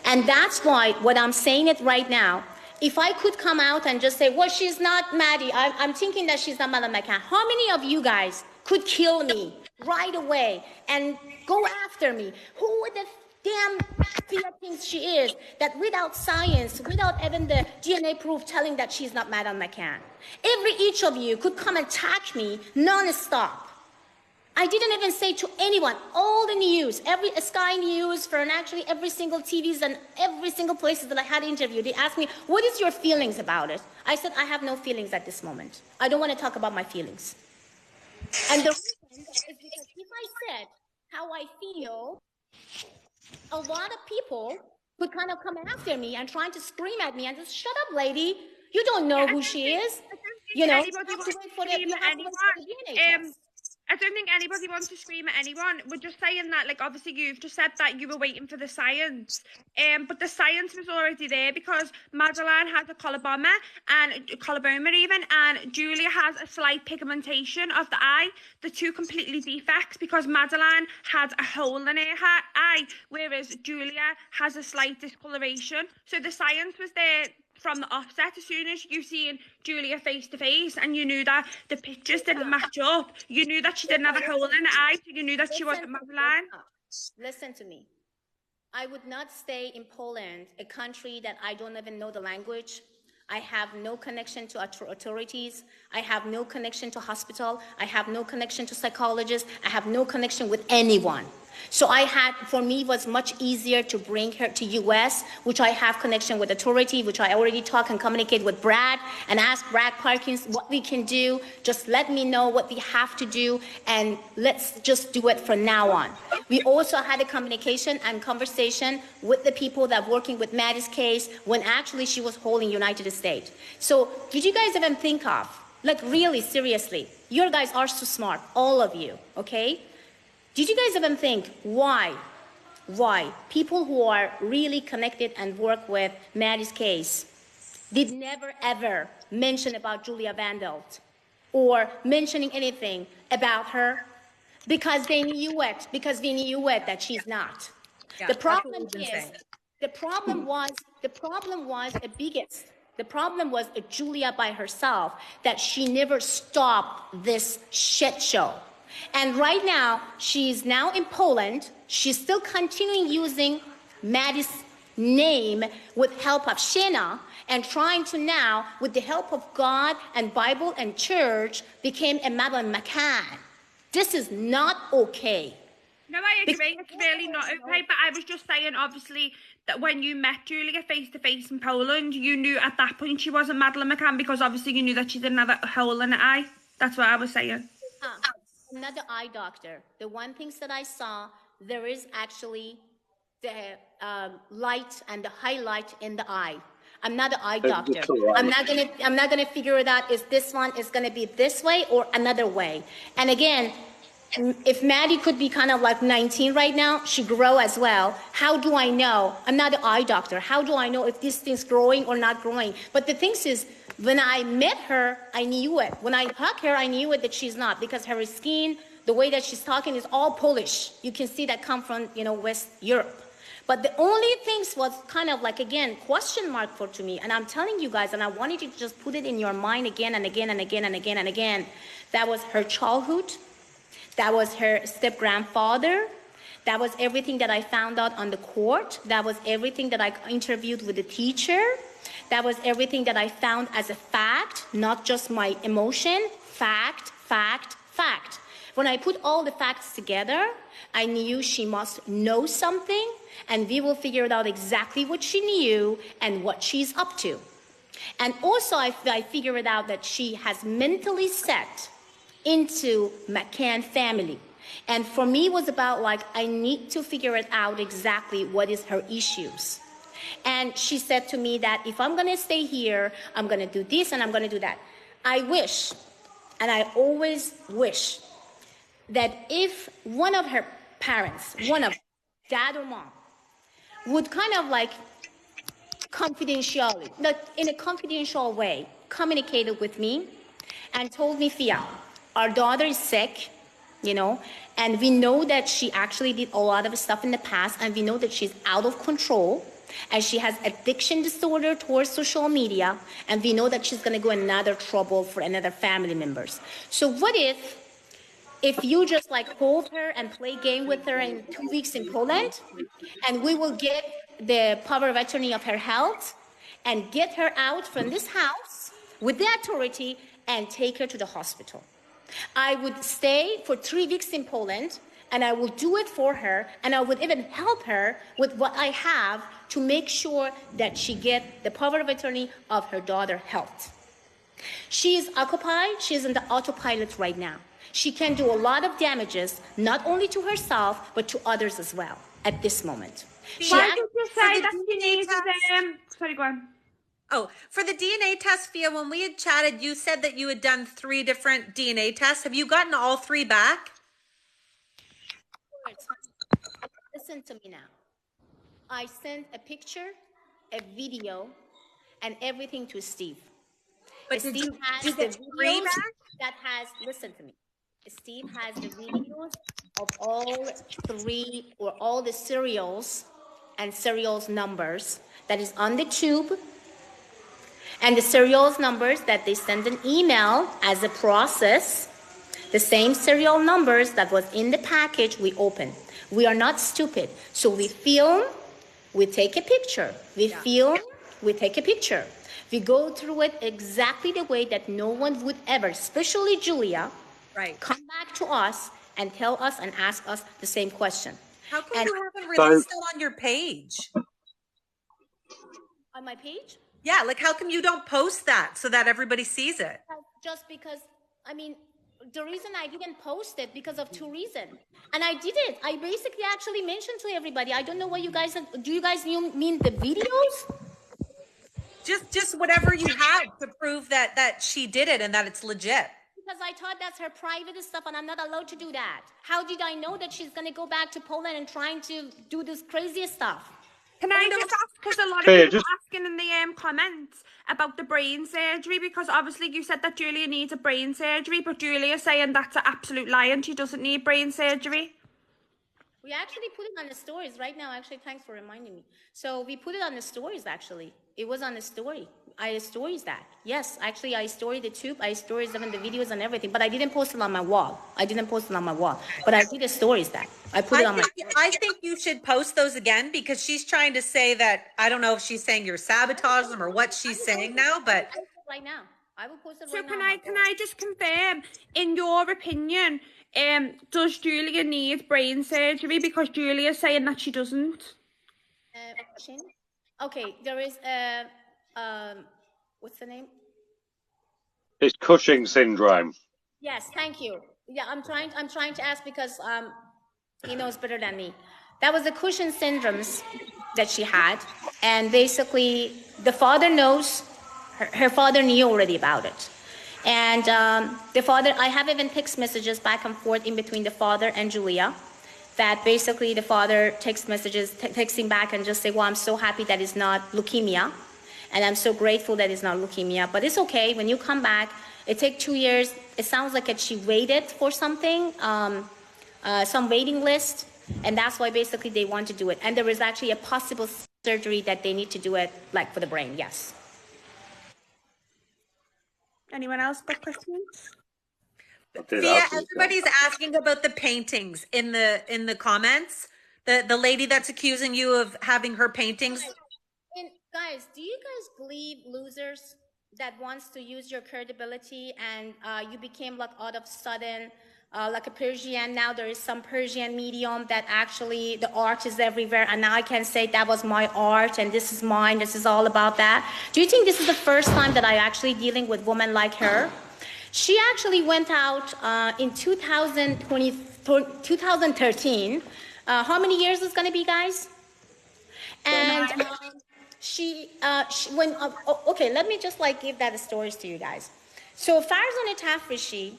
And that's why what I'm saying it right now, if I could come out and just say, well, she's not Maddie, I'm thinking that she's not Madeleine McCann. How many of you guys could kill me right away and go after me? Who the damn Fia thinks she is, that without science, without even the DNA proof telling that she's not Madeleine McCann? Each of you could come and attack me non-stop. I didn't even say to anyone, all the news, every Sky News, for actually every single TVs and every single places that I had interviewed, they asked me, what is your feelings about it? I said, I have no feelings at this moment. I don't want to talk about my feelings. And the reason is because if I said how I feel, a lot of people would kind of come after me and trying to scream at me and just, shut up, lady. You don't know who she is. You know, you have to wait for the DNA test. I don't think anybody wants to scream at anyone. We're just saying that, like, obviously you've just said that you were waiting for the science, but the science was already there because Madeline has a collarboma even, and Julia has a slight pigmentation of the eye. The two completely defects because Madeline has a hole in her eye, whereas Julia has a slight discoloration. So the science was there from the offset. As soon as you seen Julia face to face and you knew that the pictures didn't match up, you knew that she didn't have a hole in her eye, so you knew that she wasn't Madeline. Listen to me. I would not stay in Poland, a country that I don't even know the language. I have no connection to authorities. I have no connection to hospital. I have no connection to psychologists. I have no connection with anyone. So for me, it was much easier to bring her to US, which I have connection with authority, which I already talk and communicate with Brad and ask Brad Parkins what we can do. Just let me know what we have to do and let's just do it from now on. We also had a communication and conversation with the people that working with Maddie's case when actually she was holding United States. So did you guys even think of, like really seriously, you guys are so smart, all of you, okay? Did you guys even think why people who are really connected and work with Maddie's case did never ever mention about Julia Vandelt or mentioning anything about her? Because they knew it, that she's not. Yeah, the problem that's what we've been is, saying. the problem was Julia by herself, that she never stopped this shit show. And right now, she's now in Poland. She's still continuing using Maddie's name with help of Shayna and trying to now, with the help of God and Bible and church, became a Madeleine McCann. This is not okay. No, I agree. It's really not okay. But I was just saying, obviously, that when you met Julia face to face in Poland, you knew at that point she wasn't Madeleine McCann because obviously you knew that she didn't have a hole in her eye. That's what I was saying. I'm not the eye doctor. The one things that I saw, there is actually the light and the highlight in the eye. I'm not the eye doctor. I'm not gonna figure it out. Is this one is gonna be this way or another way? And again, if Maddie could be kind of like 19 right now, she grow as well. How do I know? I'm not the eye doctor. How do I know if this thing's growing or not growing? But the thing is, when I met her, I knew it. When I hug her, I knew it that she's not, because her skin, the way that she's talking is all Polish. You can see that come from, West Europe. But the only things was kind of like, again, question mark to me. And I'm telling you guys, and I wanted you to just put it in your mind again and again and again and again and again. That was her childhood. That was her step-grandfather. That was everything that I found out on the court. That was everything that I interviewed with the teacher. That was everything that I found as a fact, not just my emotion. Fact, fact, fact. When I put all the facts together, I knew she must know something, and we will figure it out exactly what she knew and what she's up to. And also, I figured out that she has mentally set into McCann family. And for me, it was about like, I need to figure it out exactly what is her issues. And she said to me that if I'm going to stay here, I'm going to do this and I'm going to do that. I wish, and I always wish, that if one of her parents, dad or mom, would kind of like confidentially, like in a confidential way, communicated with me and told me, Fia, our daughter is sick, and we know that she actually did a lot of stuff in the past, and we know that she's out of control, and she has addiction disorder towards social media, and we know that she's going to go another trouble for another family members. So what if you just like hold her and play game with her in 2 weeks in Poland, and we will get the power of attorney of her health and get her out from this house with the authority and take her to the hospital. I would stay for 3 weeks in Poland, and I will do it for her, and I would even help her with what I have to make sure that she get the power of attorney of her daughter's health. She is occupied. She is in the autopilot right now. She can do a lot of damages, not only to herself, but to others as well at this moment. Why did you say the that she DNA needed, test- sorry, go on. Oh, for the DNA test, Fia, when we had chatted, you said that you had done 3 different DNA tests. Have you gotten all 3 back? Listen to me now. I sent a picture, a video, and everything to Steve. But Steve did you has get the 3 videos back? that has, listen to me. Steve has the videos of all 3 or all the serials and serials numbers that is on the tube, and the serials numbers that they send an email as a process, the same serial numbers that was in the package we open. We are not stupid. So we film, we take a picture. We film, we take a picture. We go through it exactly the way that no one would ever, especially Julia, Right. come back to us and tell us and ask us the same question. How come And- you haven't released it on your page? On my page? Yeah, like how come you don't post that so that everybody sees it? Just because, I mean, the reason I didn't post it because of 2 reasons. And I did it. I basically actually mentioned to everybody. I don't know what you guys, do you guys mean the videos? Just whatever you had to prove that she did it and that it's legit. Because I thought that's her private stuff and I'm not allowed to do that. How did I know that she's going to go back to Poland and trying to do this crazy stuff? Can I just ask, because a lot of Fair, people just- are asking in the comments about the brain surgery, because obviously you said that Julia needs a brain surgery, but Julia's saying that's an absolute lie and she doesn't need brain surgery. We actually put it on the stories right now. Actually, thanks for reminding me. So we put it on the stories, actually. It was on the story. I stories that. Yes, actually, I storied the tube. I storied them in the videos and everything, but I didn't post it on my wall. But I did the stories that. I put it on my... I think you should post those again because she's trying to say that, I don't know if she's saying you're sabotaging them or what she's saying now, but Right now. I will post it So right now. can I just confirm, in your opinion, does Julia need brain surgery? Because Julia's saying that she doesn't. Shin? Okay, there is what's the name? It's Cushing syndrome. Yes, thank you. Yeah, I'm trying to ask because he knows better than me. That was the Cushing syndromes that she had, and basically the father knows. Her father knew already about it, and the father. I have even text messages back and forth in between the father and Julia. That basically the father text messages, texting back and just say, well, I'm so happy that it's not leukemia. And I'm so grateful that it's not leukemia, but it's okay. When you come back, it takes 2 years. It sounds like she waited for something, some waiting list. And that's why basically they want to do it. And there is actually a possible surgery that they need to do it like for the brain. Yes. Anyone else got questions? Fia, everybody's asking about the paintings in the comments. The lady that's accusing you of having her paintings. And guys, do you guys believe losers that wants to use your credibility and you became like all of a sudden like a Persian? Now there is some Persian medium that actually the art is everywhere and now I can say that was my art and this is mine, this is all about that. Do you think this is the first time that I actually dealing with women like her? She actually went out in 2013. How many years is going to be, guys? And okay, let me just like give that stories to you guys. So Farzaneh Tafrishi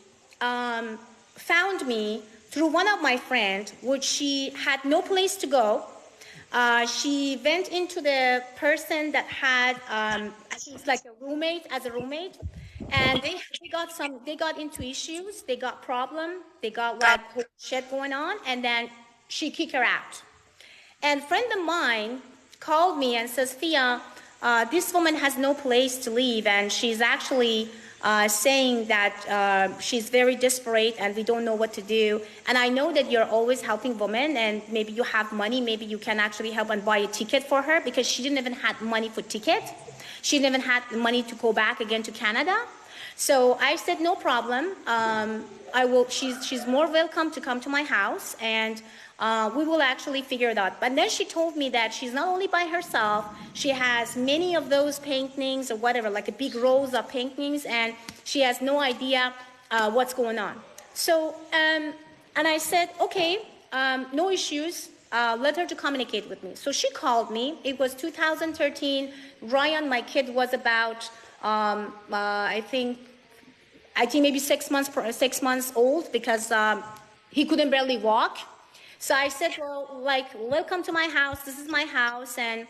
found me through one of my friends, which she had no place to go. She went into the person that had, I think it's like a roommate, and they got into issues, they got problem, they got like shit going on, and then she kicked her out. And a friend of mine called me and says, Fia, this woman has no place to live, and she's actually saying that she's very desperate and we don't know what to do. And I know that you're always helping women and maybe you have money, maybe you can actually help and buy a ticket for her because she didn't even have money for ticket. She didn't even have money to go back again to Canada. So I said, no problem. I will. She's more welcome to come to my house, and we will actually figure it out. But then she told me that she's not only by herself. She has many of those paintings or whatever, like a big rows of paintings, and she has no idea what's going on. So, and I said, okay, no issues. Let her to communicate with me. So she called me. It was 2013. Ryan, my kid, was about I think maybe 6 months old, because he couldn't barely walk. So I said, well, like, welcome to my house. This is my house, and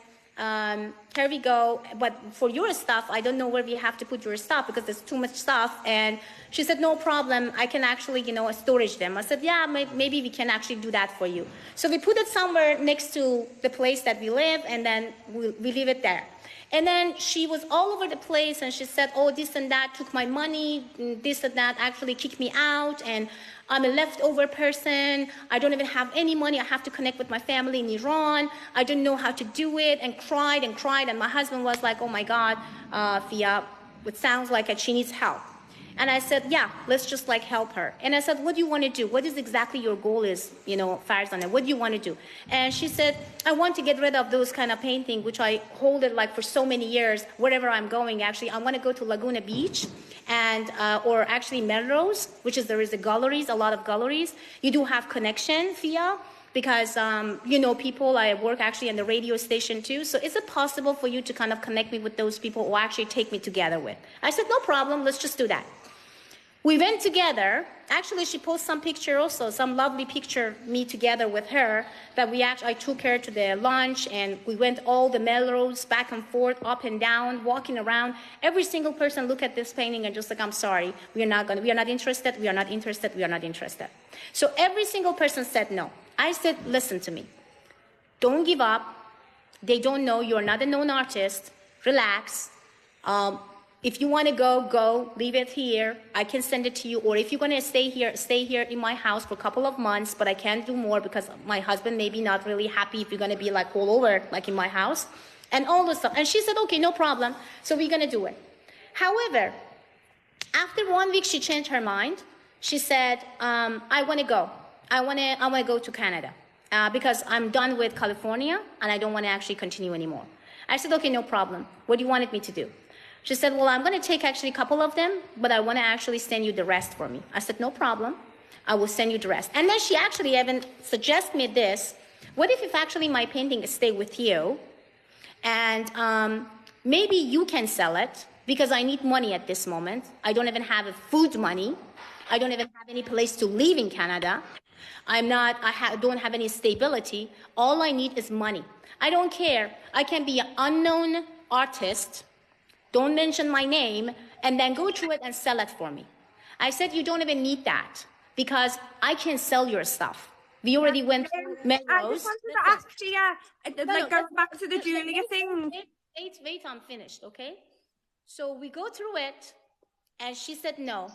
here we go. But for your stuff, I don't know where we have to put your stuff because there's too much stuff. And she said, no problem. I can actually, storage them. I said, yeah, maybe we can actually do that for you. So we put it somewhere next to the place that we live, and then we leave it there. And then she was all over the place, and she said, oh, this and that took my money, this and that actually kicked me out, and I'm a leftover person. I don't even have any money. I have to connect with my family in Iran. I don't know how to do it, and cried and cried. And my husband was like, oh my God, Fia, it sounds like she needs help. And I said, yeah, let's just like help her. And I said, what do you want to do? What is exactly your goal is, Farzana? What do you want to do? And she said, I want to get rid of those kind of painting, which I hold it like for so many years, wherever I'm going. Actually, I want to go to Laguna Beach and, or actually Melrose, which is, there is a lot of galleries. You do have connection, Fia, because, people, I work actually in the radio station too. So is it possible for you to kind of connect me with those people or actually take me together with? I said, no problem. Let's just do that. We went together. Actually, she posted some picture also, some lovely picture, me together with her, that I took her to the lunch, and we went all the Melrose back and forth, up and down, walking around. Every single person looked at this painting and just like, I'm sorry, we are not interested, we are not interested, we are not interested. So every single person said no. I said, listen to me. Don't give up. They don't know. You're not a known artist. Relax. If you want to go, leave it here. I can send it to you. Or if you're going to stay here in my house for a couple of months, but I can't do more because my husband may be not really happy if you're going to be like all over, like in my house, and all this stuff. And she said, okay, no problem. So we're going to do it. However, after 1 week, she changed her mind. She said, I want to go. I want to go to Canada because I'm done with California and I don't want to actually continue anymore. I said, okay, no problem. What do you wanted me to do? She said, well, I'm going to take actually a couple of them, but I want to actually send you the rest for me. I said, no problem. I will send you the rest. And then she actually even suggested me this. What if actually my painting stay with you and maybe you can sell it because I need money at this moment. I don't even have food money. I don't even have any place to live in Canada. Don't have any stability. All I need is money. I don't care. I can be an unknown artist. Don't mention my name, and then go through it and sell it for me. I said, you don't even need that because I can sell your stuff. We already went through Melrose. I just wanted to ask you, going back to the Julia thing. Wait, I'm finished, okay? So we go through it, and she said no.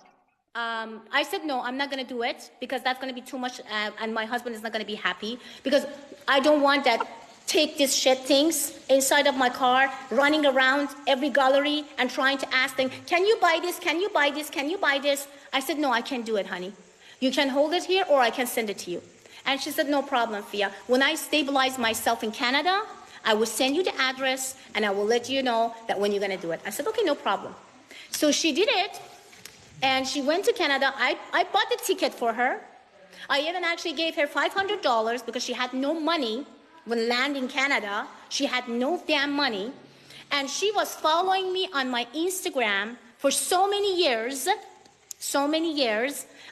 I said, no, I'm not going to do it because that's going to be too much, and my husband is not going to be happy because I don't want that. Take these shit things inside of my car, running around every gallery and trying to ask them, can you buy this? Can you buy this? Can you buy this? I said, no, I can't do it, honey. You can hold it here or I can send it to you. And she said, no problem, Fia. When I stabilize myself in Canada, I will send you the address and I will let you know that when you're going to do it. I said, okay, no problem. So she did it and she went to Canada. I bought the ticket for her. I even actually gave her $500 because she had no money. When landing in Canada, she had no damn money. And she was following me on my Instagram for so many years.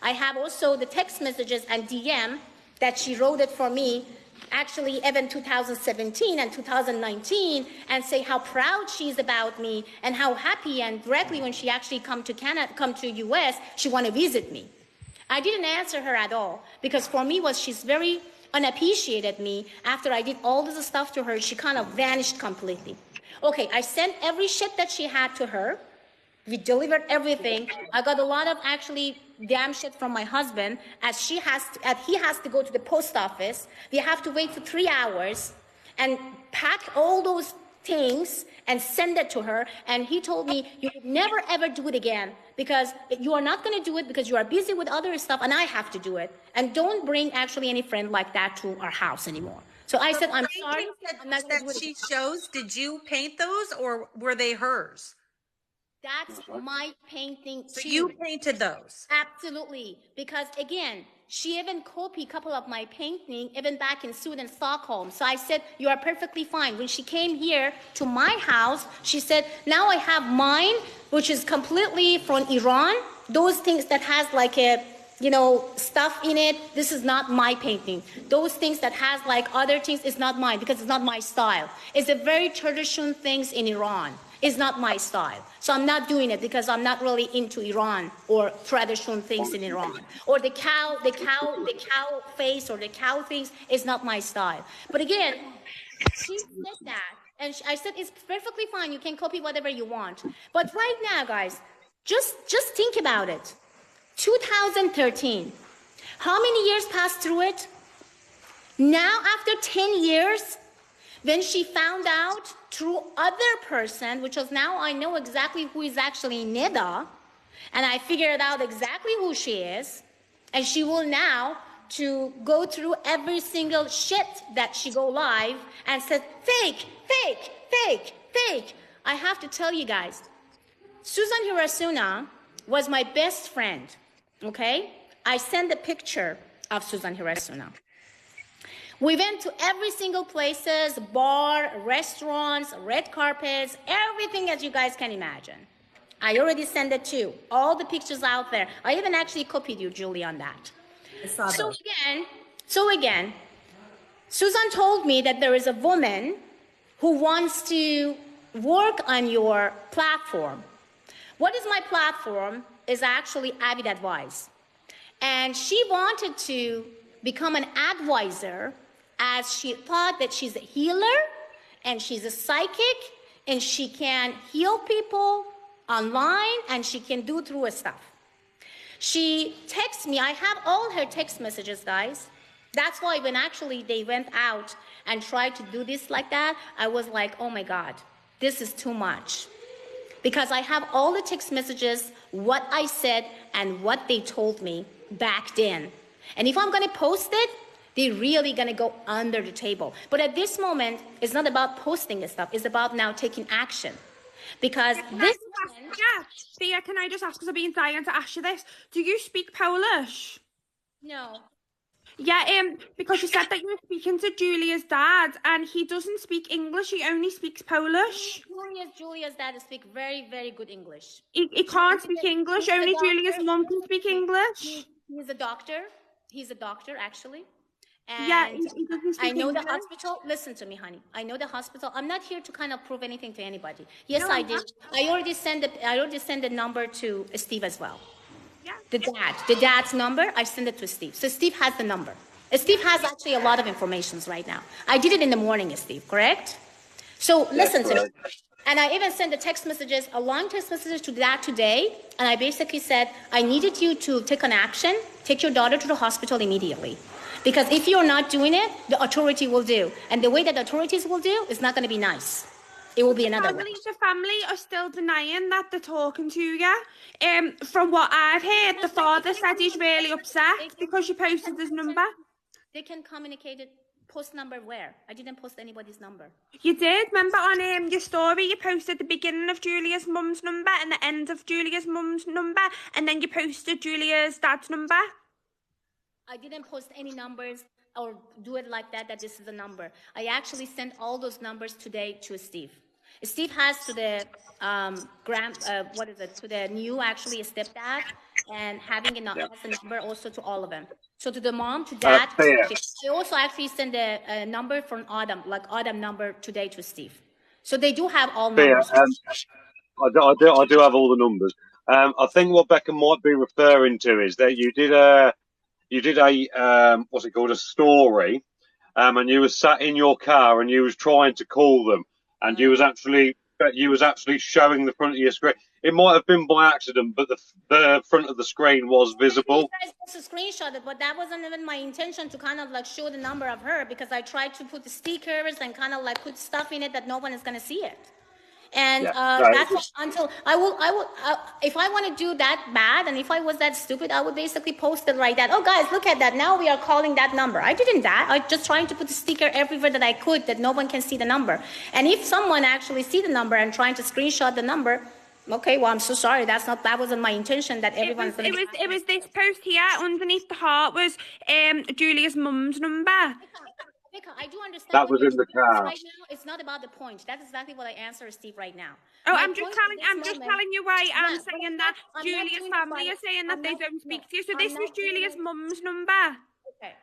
I have also the text messages and DM that she wrote it for me, actually even 2017 and 2019, and say how proud she is about me and how happy, and directly when she actually come to US, she want to visit me. I didn't answer her at all because for me she's very unappreciated me. After I did all this stuff to her, she kind of vanished completely. Okay, I sent every shit that she had to her. We delivered everything. I got a lot of actually damn shit from my husband as he has to go to the post office. We have to wait for 3 hours and pack all those things and send it to her. And he told me, you would never ever do it again because you are not going to do it because you are busy with other stuff and I have to do it. And don't bring actually any friend like that to our house anymore. So I said, I'm sorry. I'm not going to do That it she again. shows, did you paint those or were they hers? That's my painting So too. you painted those. Absolutely. Because again, she even copied a couple of my painting, even back in Sweden, Stockholm. So I said, you are perfectly fine. When she came here to my house, she said, now I have mine, which is completely from Iran. Those things that has like a, stuff in it, this is not my painting. Those things that has like other things is not mine because it's not my style. It's a very traditional things in Iran. It's not my style. So I'm not doing it because I'm not really into Iran or traditional things in Iran. Or the cow face or the cow things is not my style. But again, she said that. And I said, it's perfectly fine. You can copy whatever you want. But right now, guys, just think about it. 2013. How many years passed through it? Now, after 10 years, then she found out through other person, which was now I know exactly who is actually Nida, and I figured out exactly who she is, and she will now to go through every single shit that she go live and said, fake, fake, fake, fake. I have to tell you guys, Susan Hirasuna was my best friend, okay? I sent a picture of Susan Hirasuna. We went to every single places, bar, restaurants, red carpets, everything as you guys can imagine. I already sent it too. All the pictures out there. I even actually copied you, Julie, on that. I saw those. So again, Susan told me that there is a woman who wants to work on your platform. What is my platform is actually Avid Advice. And she wanted to become an advisor as she thought that she's a healer and she's a psychic and she can heal people online and she can do through her stuff. She texts me, I have all her text messages, guys. That's why when actually they went out and tried to do this like that, I was like, oh my God, this is too much. Because I have all the text messages, what I said and what they told me back then. And if I'm gonna post it, they're really gonna go under the table. But at this moment, it's not about posting stuff, it's about now taking action. Because this woman, Thea, can I just ask, because I've been dying to ask you this, do you speak Polish? no. Yeah, because you said that you were speaking to Julia's dad and he doesn't speak English, he only speaks Polish. Julia's dad speaks very, very good English. He can't speak English, only Julia's mum can speak English. He's a doctor. He's a doctor, actually. And Yeah, he doesn't speak I know English. the hospital. Listen to me, honey. I know the hospital. I'm not here to kind of prove anything to anybody. Yes, No, I I'm did. not. I already sent the number to Steve as well. Yeah. The dad's number. I sent it to Steve. So Steve has the number. Steve has actually a lot of information right now. I did it in the morning, Steve. Correct? So listen to me. And I even sent the text messages, a long text messages to that today. And I basically said, I needed you to take an action, take your daughter to the hospital immediately. Because if you're not doing it, the authority will do. And the way that the authorities will do is not going to be nice. It will be another way. The family are still denying that they're talking to you. From what I've heard, the father said he's really upset because you posted his number. They can communicate it. Post number where? I didn't post anybody's number. You did, remember on your story, you posted the beginning of Julia's mum's number and the end of Julia's mum's number, and then you posted Julia's dad's number. I didn't post any numbers or do it like that this is the number. I actually sent all those numbers today to Steve. Steve has to the to the new actually stepdad and having a number also to all of them. So to the mom, to dad, I also actually sent a number from Adam, like Adam number today to Steve. So they do have all numbers. I do have all the numbers. I think what Becca might be referring to is that you did a what's it called, a story, and you were sat in your car and you was trying to call them, and you was actually showing the front of your screen. it might have been by accident, but the front of the screen was visible. You guys also screenshot it, but that wasn't even my intention to kind of like show the number of her, because I tried to put the stickers and kind of like put stuff in it that no one is going to see it. And that's what, until I will, if I want to do that bad, and if I was that stupid, I would basically post it like that. Oh, guys, look at that. Now we are calling that number. I didn't that. I just trying to put the sticker everywhere that I could that no one can see the number. And if someone actually see the number and trying to screenshot the number, okay, well, I'm so sorry. That wasn't my intention that everyone's going to. It was this post here underneath the heart was Julia's mum's number. Because I do understand that was in the car. Right now, it's not about the point. That's exactly what I answer Steve right now. Oh, I'm just telling you why I'm saying that. Julia's family are saying that they don't speak to you. So this was Julia's mum's number. Okay.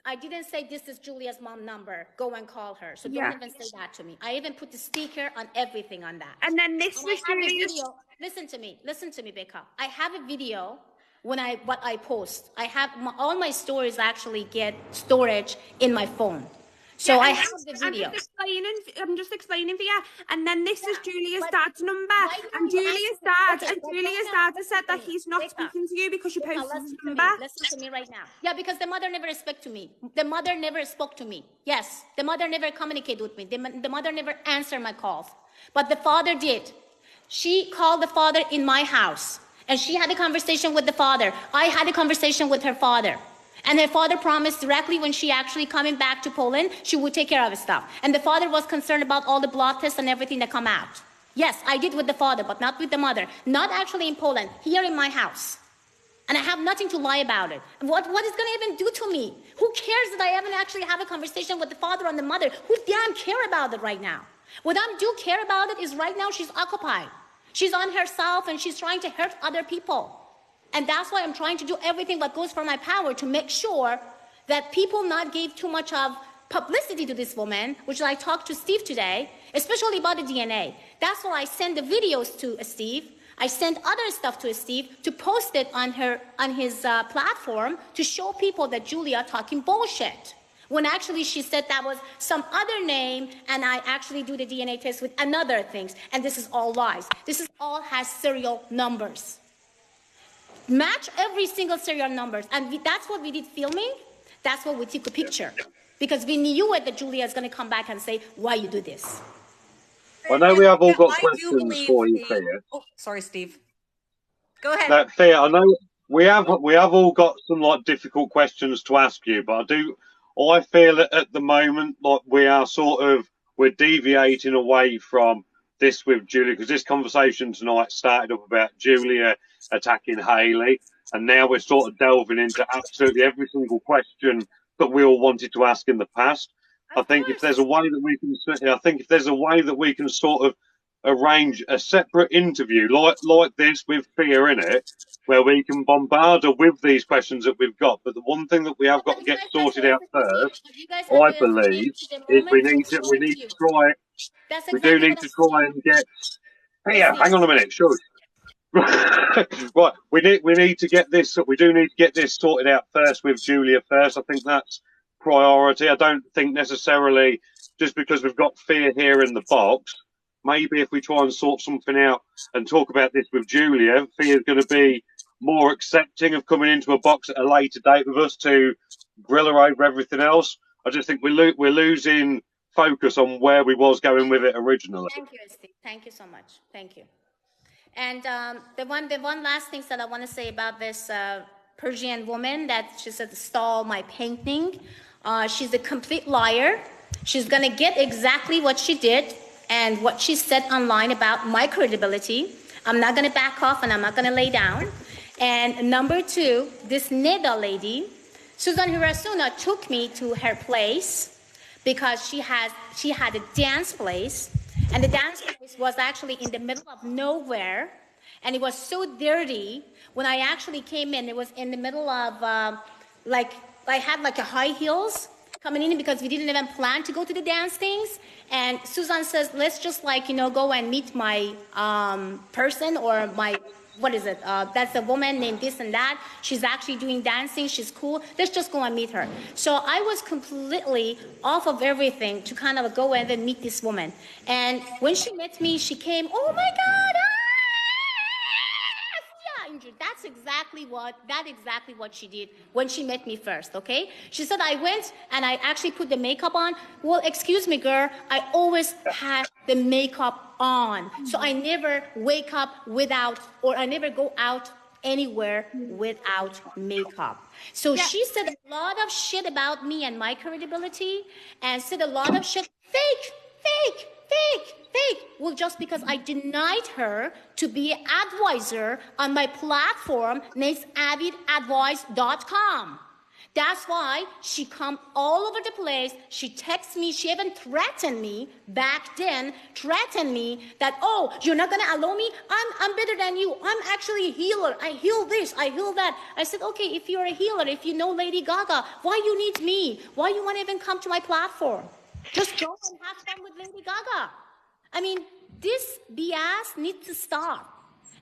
I didn't say this is Julia's mom number. Go and call her. So don't even say that to me. I even put the sticker on everything on that. And then this was Julia's. Listen to me, Becca. I have a video what I post. I have all my stories actually get storage in my phone. So I have the video. I'm just explaining for you. And then this is Julia's dad's number. And Julia's dad has said that he's not speaking to you because you posted his number. Listen to me right now. Yeah, because the mother never spoke to me. The mother never spoke to me. Yes, the mother never communicated with me. The mother never answered my calls. But the father did. She called the father in my house. And she had a conversation with the father. I had a conversation with her father. And her father promised directly when she actually coming back to Poland, she would take care of his stuff. And the father was concerned about all the blood tests and everything that come out. Yes, I did with the father, but not with the mother. Not actually in Poland, here in my house. And I have nothing to lie about it. What is going to even do to me? Who cares that I haven't actually have a conversation with the father and the mother? Who damn care about it right now? What I do care about it is right now she's occupied. She's on herself and she's trying to hurt other people. And that's why I'm trying to do everything what goes for my power to make sure that people not give too much of publicity to this woman, which I talked to Steve today, especially about the DNA. That's why I send the videos to Steve. I sent other stuff to Steve to post it on his platform to show people that Julia talking bullshit. When actually she said that was some other name, and I actually do the DNA test with another things. And this is all lies. This is all has serial numbers. Match every single serial numbers. And that's what we did filming. That's what we took a picture. Because we knew it that Julia is going to come back and say, why you do this? I know we have all got questions for you, Thea. Oh, sorry, Steve. Go ahead. No, Thea, I know we have all got some like difficult questions to ask you, but I feel that at the moment like we're deviating away from this with Julia, because this conversation tonight started up about Julia attacking Hayley, and now we're sort of delving into absolutely every single question that we all wanted to ask in the past. I think if there's a way that we can sort of arrange a separate interview like this with Thea in it, where we can bombard her with these questions that we've got. But the one thing that we have got to get sorted out first, I believe, is we need to try. We do need to try and get. Thea, hang on a minute, sure. Right, we need to get this. We do need to get this sorted out first with Julia first. I think that's priority. I don't think necessarily just because we've got Thea here in the box. Maybe if we try and sort something out and talk about this with Julia, Thea's going to be more accepting of coming into a box at a later date with us to grill her over everything else. I just think we're losing focus on where we was going with it originally. Thank you, Steve. Thank you so much. Thank you. And the one last thing that I want to say about this Persian woman that she said stole my painting. She's a complete liar. She's going to get exactly what she did and what she said online about my credibility. I'm not going to back off and I'm not going to lay down. And number two, this Neda lady, Susan Hirasuna took me to her place because she had a dance place. And the dance place was actually in the middle of nowhere. And it was so dirty. When I actually came in, it was in the middle of, I had like a high heels coming in because we didn't even plan to go to the dance things. And Susan says, let's just go and meet my person or my, what is it? That's a woman named this and that. She's actually doing dancing. She's cool. Let's just go and meet her. So I was completely off of everything to kind of go and then meet this woman. And when she met me, she came, oh my God, exactly what she did when she met me first, okay? She said, I went and I actually put the makeup on. Well, excuse me, girl, I always have the makeup on. So I never wake up without, or I never go out anywhere without makeup. So she said a lot of shit about me and my credibility, and said a lot of shit, fake, fake, fake, fake. Well, just because I denied her to be an advisor on my platform named avidadvice.com. That's why she come all over the place. She texts me. She even threatened me back then, threatened me that, oh, you're not going to allow me? I'm better than you. I'm actually a healer. I heal this. I heal that. I said, okay, if you're a healer, if you know Lady Gaga, why you need me? Why you want to even come to my platform? Just go and have fun with Lady Gaga. I mean, this BS needs to stop.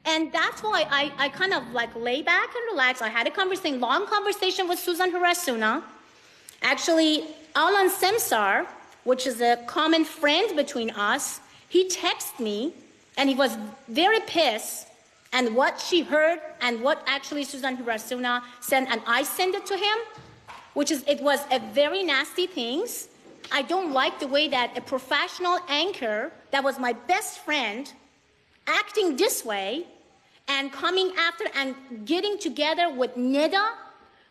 And that's why I kind of like lay back and relax. I had a long conversation with Susan Hirasuna. Actually, Alan Semsar, which is a common friend between us, he texted me and he was very pissed and what she heard and what actually Susan Hirasuna sent, and I sent it to him, it was a very nasty things. I don't like the way that a professional anchor that was my best friend acting this way and coming after and getting together with Neda,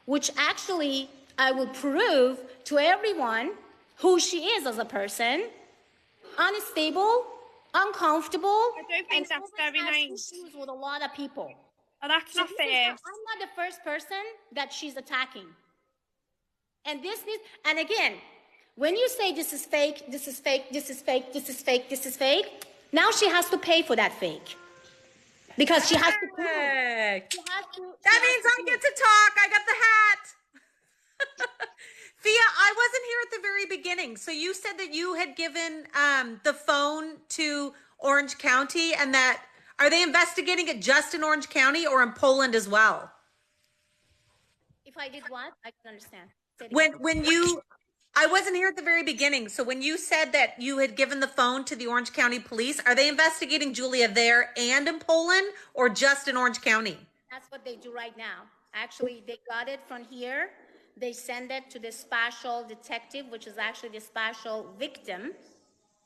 which actually I will prove to everyone who she is as a person, unstable, uncomfortable. I don't think that's very nice. With a lot of people. Oh, that's not fair. I'm not the first person that she's attacking. And and again, when you say this is fake, this is fake, this is fake, this is fake, this is fake, now she has to pay for that fake. Because she has to prove. That means I get to talk. I got the hat. Fia, I wasn't here at the very beginning. So you said that you had given the phone to Orange County, and that are they investigating it just in Orange County or in Poland as well? If I did what? I can understand. I wasn't here at the very beginning. So when you said that you had given the phone to the Orange County police, are they investigating Julia there and in Poland or just in Orange County? That's what they do right now. Actually, they got it from here. They send it to the special detective, which is actually the special victim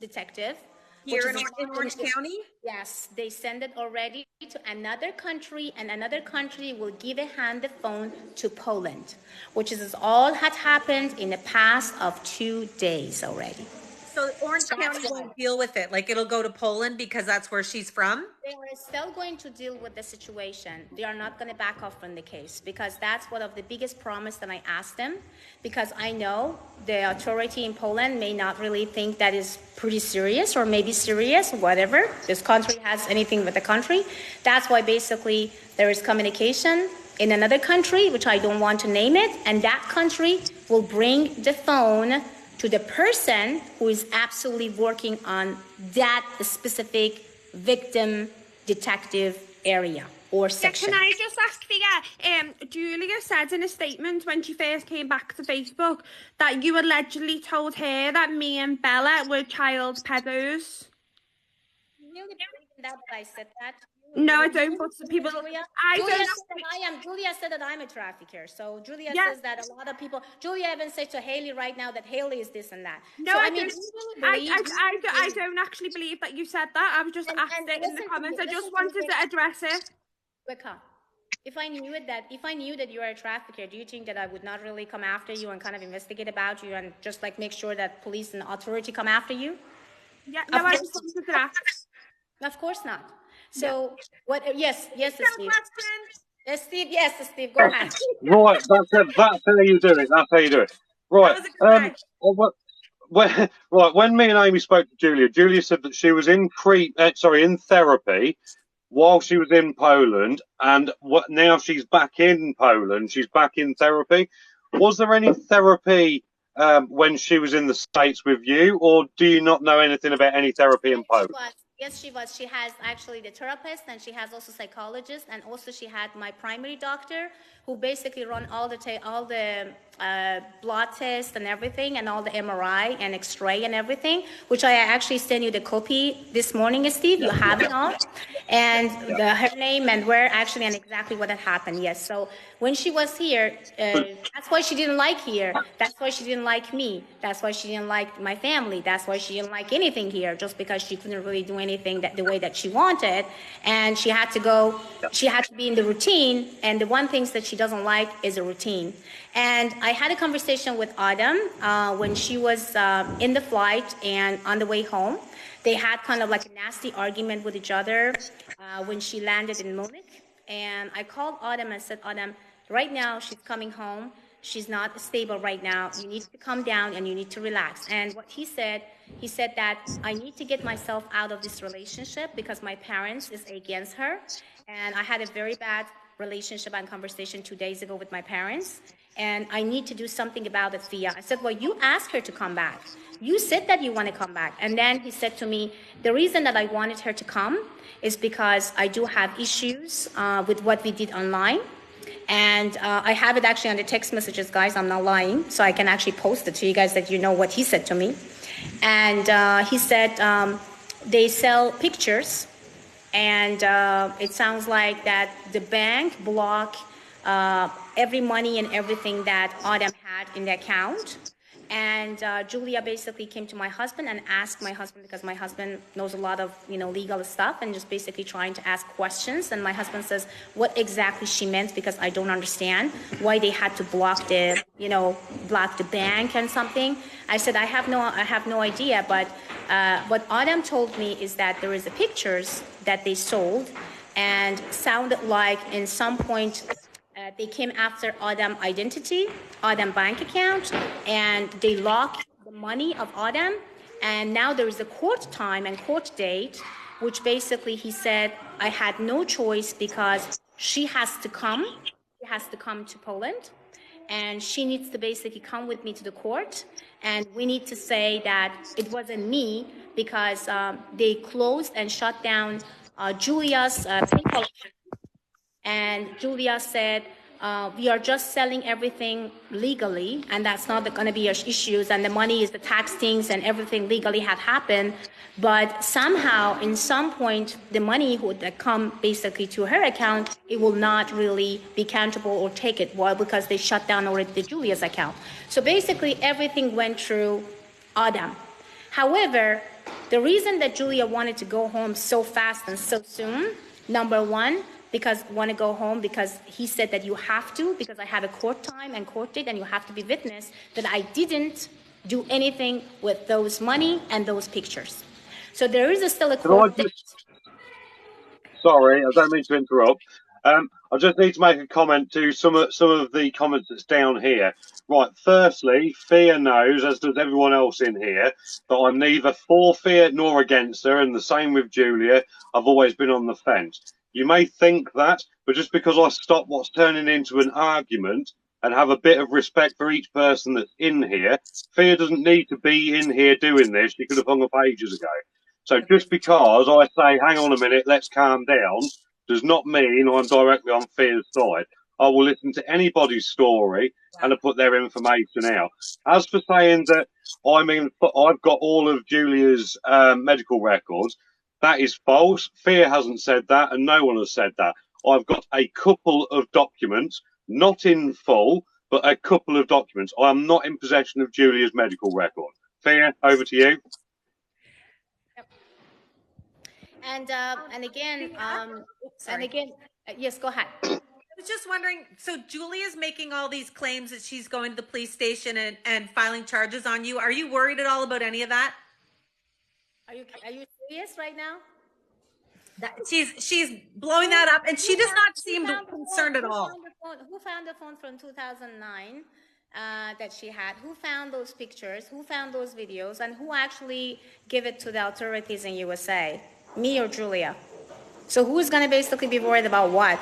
detective. Here in Orange County? Yes, they send it already to another country, and another country will hand the phone to Poland, which is all had happened in the past of 2 days already. So Orange County won't deal with it. Like it'll go to Poland because that's where she's from? They are still going to deal with the situation. They are not going to back off from the case because that's one of the biggest promise that I asked them, because I know the authority in Poland may not really think that is pretty serious or maybe serious, whatever. This country has anything with the country. That's why basically there is communication in another country, which I don't want to name it, and that country will bring the phone to the person who is absolutely working on that specific victim detective area or section. Can I just ask Fia, Julia said in a statement when she first came back to Facebook that you allegedly told her that me and Bella were child pedos. You really believe that I said that? No, I don't. But people, Julia said that I'm a trafficker. So Julia says that a lot of people. Julia even said to Haley right now that Haley is this and that. No, so, I don't actually believe that you said that. I was just asking in the comments. I just wanted to address it. Wicca, if I knew that you are a trafficker, do you think that I would not really come after you and kind of investigate about you and just like make sure that police and authority come after you? Yeah, no, I just wanted to ask. Of course not. So what? Yes, Steve. Yes, Steve. Go ahead. Right, that's how you do it. That's how you do it. Right. When me and Amy spoke to Julia said that she was in therapy while she was in Poland, and now she's back in Poland. She's back in therapy. Was there any therapy when she was in the States with you, or do you not know anything about any therapy in Poland? Yes, she was. She has actually the therapist, and she has also psychologist, and also she had my primary doctor, who basically run all the blood test and everything, and all the MRI and X-ray and everything, which I actually sent you the copy this morning, Steve. You have it all, and her name and where actually and exactly what had happened. Yes. So when she was here, that's why she didn't like here. That's why she didn't like me. That's why she didn't like my family. That's why she didn't like anything here, just because she couldn't really do anything the way that she wanted, and she had to go. She had to be in the routine, and the one thing that she doesn't like is a routine. And I had a conversation with Autumn when she was in the flight and on the way home. They had kind of like a nasty argument with each other when she landed in Munich. And I called Autumn and said, Autumn, right now she's coming home. She's not stable right now. You need to calm down and you need to relax. And what he said that I need to get myself out of this relationship because my parents is against her. And I had a very bad relationship and conversation 2 days ago with my parents. And I need to do something about it, Fia. I said, well, you asked her to come back. You said that you want to come back. And then he said to me, the reason that I wanted her to come is because I do have issues with what we did online. And I have it actually on the text messages, guys. I'm not lying. So I can actually post it to you guys that you know what he said to me. And he said they sell pictures. And it sounds like that the bank blocked every money and everything that Autumn had in the account. And Julia basically came to my husband and asked my husband, because my husband knows a lot of, legal stuff, and just basically trying to ask questions. And my husband says what exactly she meant, because I don't understand why they had to block the bank and something. I said, I have no idea. But what Autumn told me is that there is a pictures that they sold and sounded like in some point they came after Autumn identity, Autumn bank account, and they locked the money of Autumn. And now there is a court time and court date, which basically he said, I had no choice because she has to come. She has to come to Poland. And she needs to basically come with me to the court. And we need to say that it wasn't me because they closed and shut down Julia's PayPal. And Julia said, we are just selling everything legally, and that's not going to be issues, and the money is the tax things and everything legally had happened. But somehow, in some point, the money would come basically to her account, it will not really be countable or take it, well, because they shut down already the Julia's account. So basically, everything went through Autumn. However, the reason that Julia wanted to go home so fast and so soon, number one, because want to go home because he said that you have to, because I have a court time and court date and you have to be witness that I didn't do anything with those money and those pictures. So there is still a court date. Sorry, I don't mean to interrupt. I just need to make a comment to some of the comments that's down here. Right, firstly, Fia knows, as does everyone else in here, that I'm neither for Fia nor against her, and the same with Julia. I've always been on the fence. You may think that, but just because I stop what's turning into an argument and have a bit of respect for each person that's in here, Fia doesn't need to be in here doing this. She could have hung up ages ago. So just because I say, hang on a minute, let's calm down, does not mean I'm directly on Fia's side. I will listen to anybody's story and I'll put their information out. As for saying that, I've got all of Julia's medical records, that is false. Fia hasn't said that, and no one has said that. I've got a couple of documents, not in full, but a couple of documents. I am not in possession of Julia's medical record. Fia, over to you. And again, yes, go ahead. I was just wondering, so Julia's making all these claims that she's going to the police station and filing charges on you. Are you worried at all about any of that? Are you serious right now? She's blowing that up, and she does not seem concerned at all. Who found the phone from 2009 that she had? Who found those pictures? Who found those videos? And who actually gave it to the authorities in USA? Me or Julia? So who's going to basically be worried about what?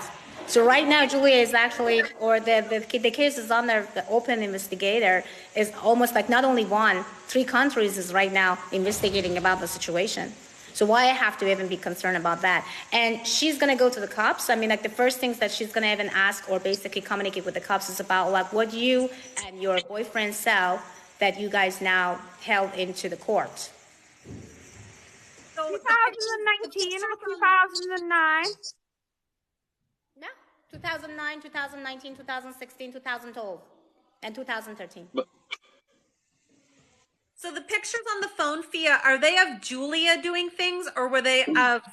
So right now, Julia is actually, or the case is under the open investigator, is almost like not only one, 3 countries is right now investigating about the situation. So why I have to even be concerned about that? And she's gonna go to the cops. I mean, like the first things that she's gonna even ask or basically communicate with the cops is about like what you and your boyfriend sell that you guys now held into the court. So 2019 or 2009? Yeah, 2009, 2019, 2016, 2012, and 2013. So the pictures on the phone, Fia, are they of Julia doing things, or were they of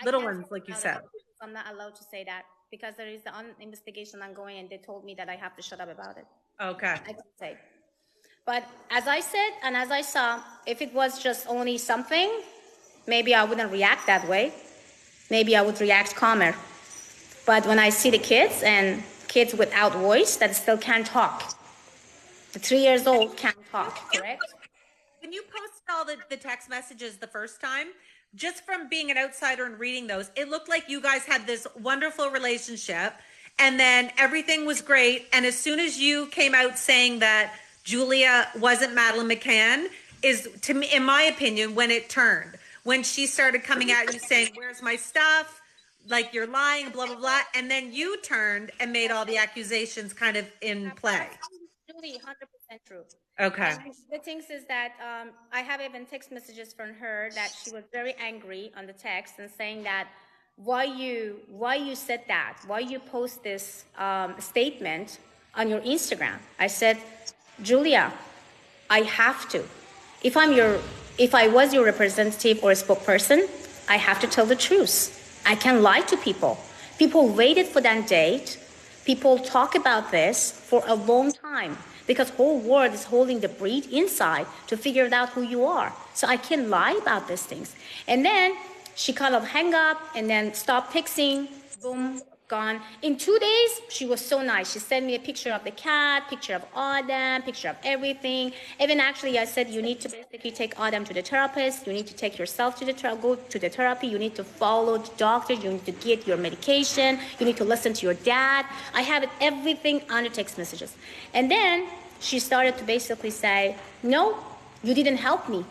little ones, like you said? I'm not allowed to say that because there is the investigation ongoing, and they told me that I have to shut up about it. Okay. I can say. But as I said, and as I saw, if it was just only something, maybe I wouldn't react that way. Maybe I would react calmer. But when I see the kids and kids without voice that still can't talk, the 3 years old can't talk, correct? When you posted all the text messages the first time, just from being an outsider and reading those, it looked like you guys had this wonderful relationship and then everything was great. And as soon as you came out saying that Julia wasn't Madeleine McCann is, to me, in my opinion, when it turned. When she started coming at you saying, where's my stuff? Like you're lying, blah, blah, blah. And then you turned and made all the accusations kind of in play. Really 100% true. Okay. The thing is that I have even text messages from her that she was very angry on the text and saying that why you said that, why you post this statement on your Instagram. I said, Julia, I have to. If I was your representative or a spokesperson, I have to tell the truth. I can't lie to people. People waited for that date. People talk about this for a long time because whole world is holding the breed inside to figure out who you are. So I can't lie about these things. And then she kind of hang up and then stop texting, boom, gone. In 2 days, she was so nice. She sent me a picture of the cat, picture of Adam, picture of everything. Even actually, I said, you need to basically take Adam to the therapist. You need to take yourself to go to the therapy. You need to follow the doctor. You need to get your medication. You need to listen to your dad. I have it, everything on the text messages. And then she started to basically say, no, you didn't help me.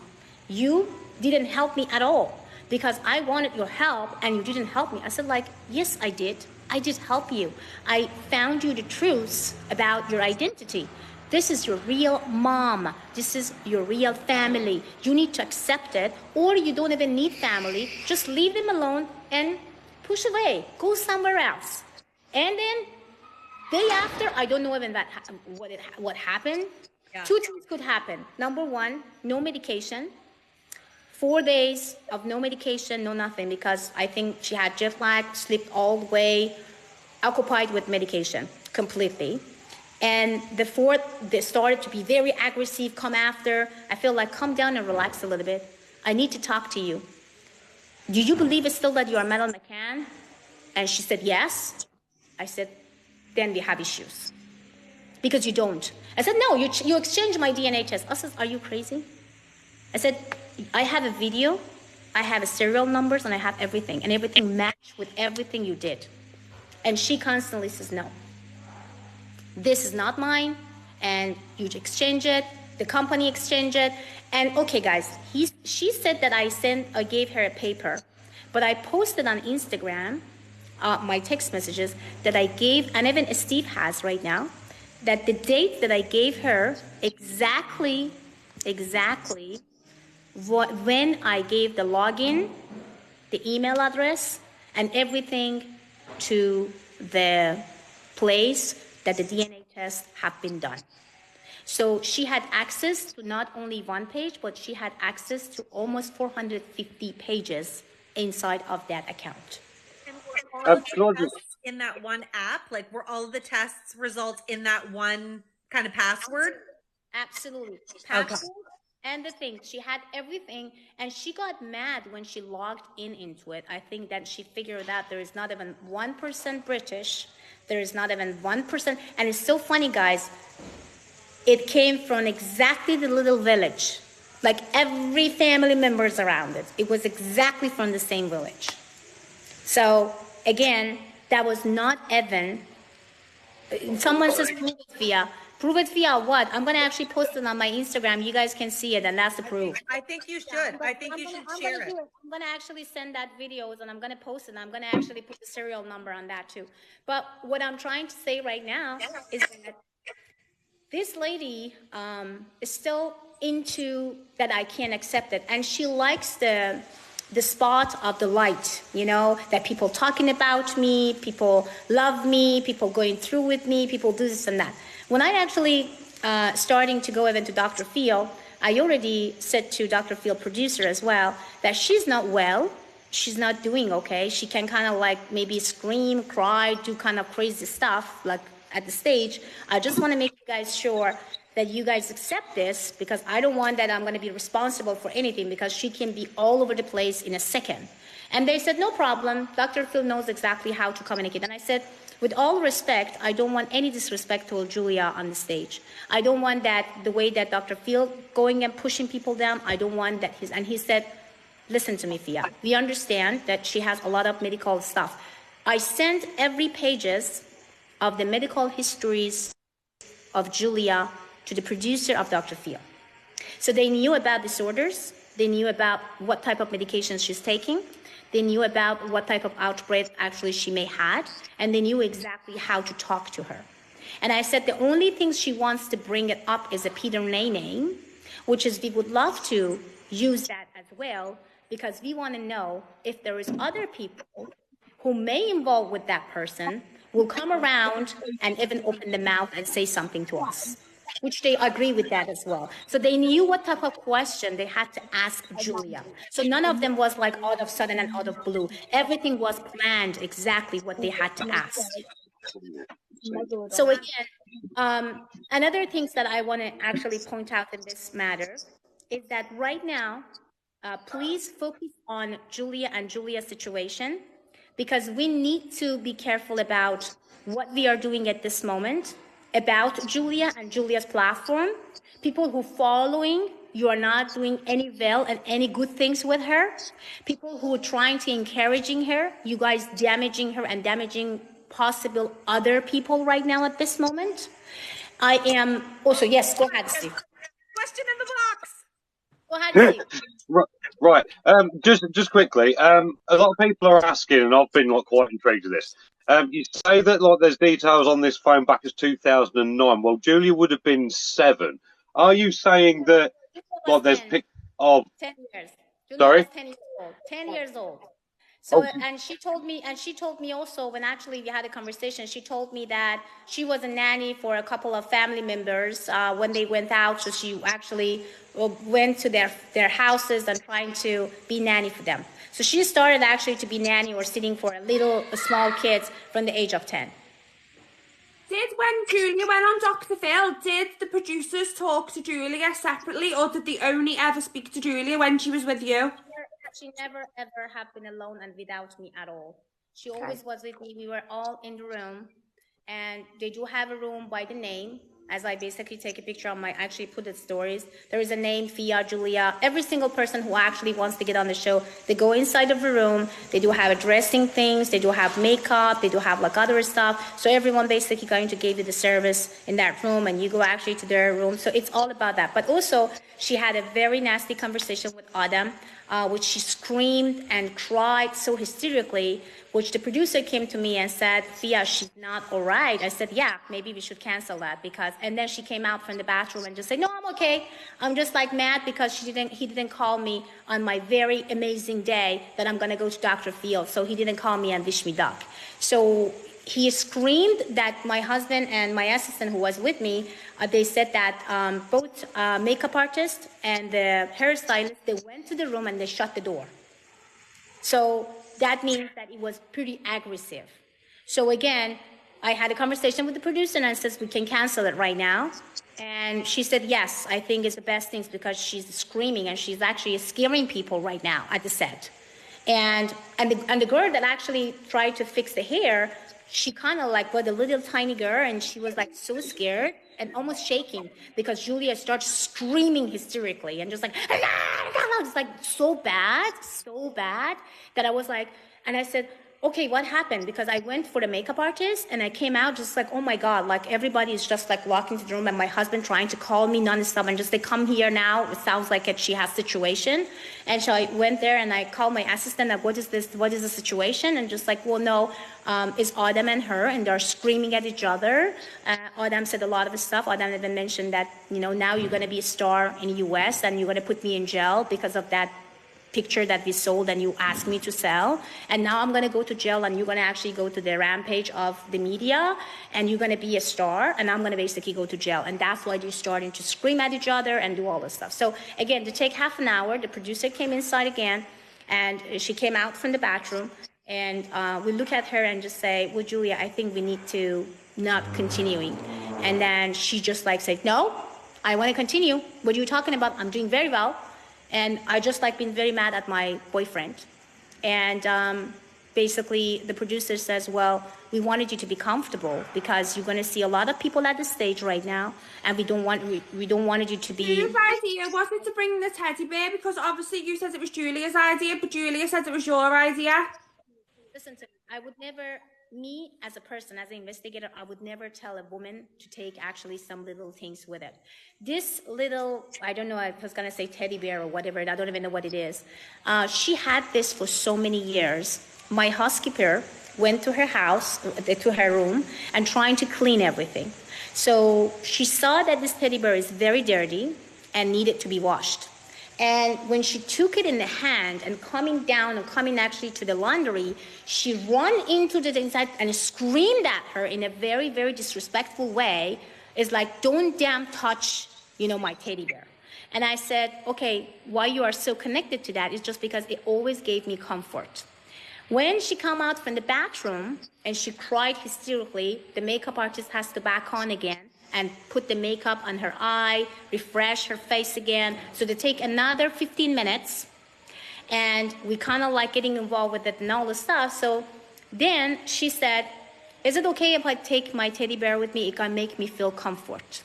You didn't help me at all because I wanted your help and you didn't help me. I said, like, yes, I did. I did help you. I found you the truths about your identity. This is your real mom. This is your real family. You need to accept it, or you don't even need family. Just leave them alone and push away. Go somewhere else. And then, day after, I don't know even what happened. Yeah. 2 things could happen. Number one, no medication. 4 days of no medication, no nothing, because I think she had jet lag, slept all the way, occupied with medication completely. And the fourth, they started to be very aggressive, come after. I feel like, come down and relax a little bit. I need to talk to you. Do you believe it's still that you are Madeleine McCann? And she said, yes. I said, then we have issues. Because you don't. I said, no, you exchanged my DNA test. I said, are you crazy? I said, I have a video, I have a serial numbers, and I have everything. And everything matched with everything you did. And she constantly says, no. This is not mine. And you exchange it. The company exchange it. And okay, guys, she said that I gave her a paper. But I posted on Instagram, my text messages, that I gave, and even Steve has right now, that the date that I gave her exactly when I gave the login, the email address, and everything to the place that the DNA tests have been done. So she had access to not only one page, but she had access to almost 450 pages inside of that account. And were all of the tests in that one app? Like, were all of the tests results in that one kind of password? Absolutely. Password. And the thing, she had everything, and she got mad when she logged into it. I think that she figured out there is not even 1% British. There is not even 1%. And it's so funny, guys. It came from exactly the little village. Like every family members around it. It was exactly from the same village. So, again, that was not even. Someone says, Via, Prove it via what? I'm gonna actually post it on my Instagram. You guys can see it, and that's the proof. I think you should. I think you should share it. I'm gonna actually send that videos, and I'm gonna post it. And I'm gonna actually put the serial number on that too. But what I'm trying to say right now is that this lady is still into that I can't accept it, and she likes the spot of the light, you know, that people talking about me, people love me, people going through with me, people do this and that. When I actually starting to go even to Dr. Phil, I already said to Dr. Phil, producer as well, that she's not well, she's not doing okay. She can kind of like maybe scream, cry, do kind of crazy stuff like at the stage. I just want to make you guys sure that you guys accept this, because I don't want that I'm going to be responsible for anything, because she can be all over the place in a second. And they said, no problem. Dr. Phil knows exactly how to communicate. And I said, with all respect, I don't want any disrespect to Julia on the stage. I don't want that the way that Dr. Phil going and pushing people down. I don't want that. And he said, listen to me, Fia. We understand that she has a lot of medical stuff. I sent every pages of the medical histories of Julia to the producer of Dr. Phil. So they knew about disorders, they knew about what type of medications she's taking, they knew about what type of outbreak actually she may had, and they knew exactly how to talk to her. And I said the only thing she wants to bring it up is a Peter Nay name, which is we would love to use that as well, because we want to know if there is other people who may involve with that person will come around and even open the mouth and say something to us, which they agree with that as well. So they knew what type of question they had to ask Julia. So none of them was like out of sudden and out of blue. Everything was planned exactly what they had to ask. So again, another things that I want to actually point out in this matter is that right now, please focus on Julia and Julia's situation, because we need to be careful about what we are doing at this moment about Julia and Julia's platform. People who following, you are not doing any well and any good things with her. People who are trying to encouraging her, you guys damaging her and damaging possible other people right now at this moment. I am also, yes, go ahead, Steve. Question in the box. Go ahead, Steve. Right. Just quickly, a lot of people are asking, and I've been like quite intrigued with this. You say that like there's details on this phone back as 2009. Well, Julia would have been 7. Are you saying that like there's 10 of 10 years? Julia Sorry? was 10 years old. 10 years old. So, and she told me also, when actually we had a conversation, she told me that she was a nanny for a couple of family members when they went out. So she actually went to their houses and trying to be nanny for them. So she started actually to be nanny or sitting for a small kids from the age of 10. Did, when Julia went on Dr. Phil, did the producers talk to Julia separately, or did they only ever speak to Julia when she was with you? She never ever have been alone and without me at all. She always was with me. We were all in the room, and they do have a room by the name. As I basically take a picture on actually put the stories. There is a name, Fia, Julia. Every single person who actually wants to get on the show, they go inside of the room. They do have dressing things. They do have makeup. They do have like other stuff. So everyone basically going to give you the service in that room, and you go actually to their room. So it's all about that. But also, she had a very nasty conversation with Adam, which she screamed and cried so hysterically, which the producer came to me and said, Fia, she's not all right. I said, yeah, maybe we should cancel that, because, and then she came out from the bathroom and just said, no, I'm okay. I'm just like mad because he didn't call me on my very amazing day that I'm going to go to Dr. Phil. So he didn't call me and wish me luck. So he screamed that my husband and my assistant who was with me, they said that both makeup artist and the hairstylist, they went to the room and they shut the door. So that means that it was pretty aggressive. So again, I had a conversation with the producer and I said, we can cancel it right now. And she said, yes, I think it's the best thing because she's screaming and she's actually scaring people right now at the set. And the girl that actually tried to fix the hair, she kind of like was a little tiny girl and she was like so scared and almost shaking because Julia started screaming hysterically and just like, it's like so bad that I was like, and I said, okay, what happened? Because I went for the makeup artist and I came out just like, oh my God, like everybody is just like walking to the room and my husband trying to call me nonstop and just they come here now. It sounds like she has situation. And so I went there and I called my assistant like, what is this? What is the situation? And just like, well, no, it's Adam and her and they're screaming at each other. Adam said a lot of stuff. Adam even mentioned that, you know, now you're going to be a star in the US and you're going to put me in jail because of that picture that we sold and you asked me to sell, and now I'm going to go to jail and you're going to actually go to the rampage of the media and you're going to be a star and I'm going to basically go to jail, and that's why they're starting to scream at each other and do all this stuff. So again, to take half an hour, the producer came inside again and she came out from the bathroom and we look at her and just say, well, Julia, I think we need to not continuing. And then she just like said, no, I want to continue. What are you talking about? I'm doing very well. And I just like been very mad at my boyfriend. And basically the producer says, well, we wanted you to be comfortable because you're going to see a lot of people at the stage right now. And we don't wanted you to be. Whose idea was it to bring the teddy bear? Because obviously you said it was Julia's idea, but Julia said it was your idea. Listen to me, I would never, me as a person, as an investigator, I would never tell a woman to take actually some little things with it. This little, I don't know, I was going to say teddy bear or whatever, I don't even know what it is. She had this for so many years. My housekeeper went to her house, to her room, and trying to clean everything. So she saw that this teddy bear is very dirty and needed to be washed. And when she took it in the hand and coming down and coming actually to the laundry, she ran into the inside and screamed at her in a very, very disrespectful way. It's like, don't damn touch, you know, my teddy bear. And I said, okay, why you are so connected to that is just because it always gave me comfort. When she come out from the bathroom and she cried hysterically, the makeup artist has to back on again and put the makeup on her eye, refresh her face again. So they take another 15 minutes and we kind of like getting involved with it and all the stuff. So then she said, is it okay if I take my teddy bear with me? It can make me feel comfort.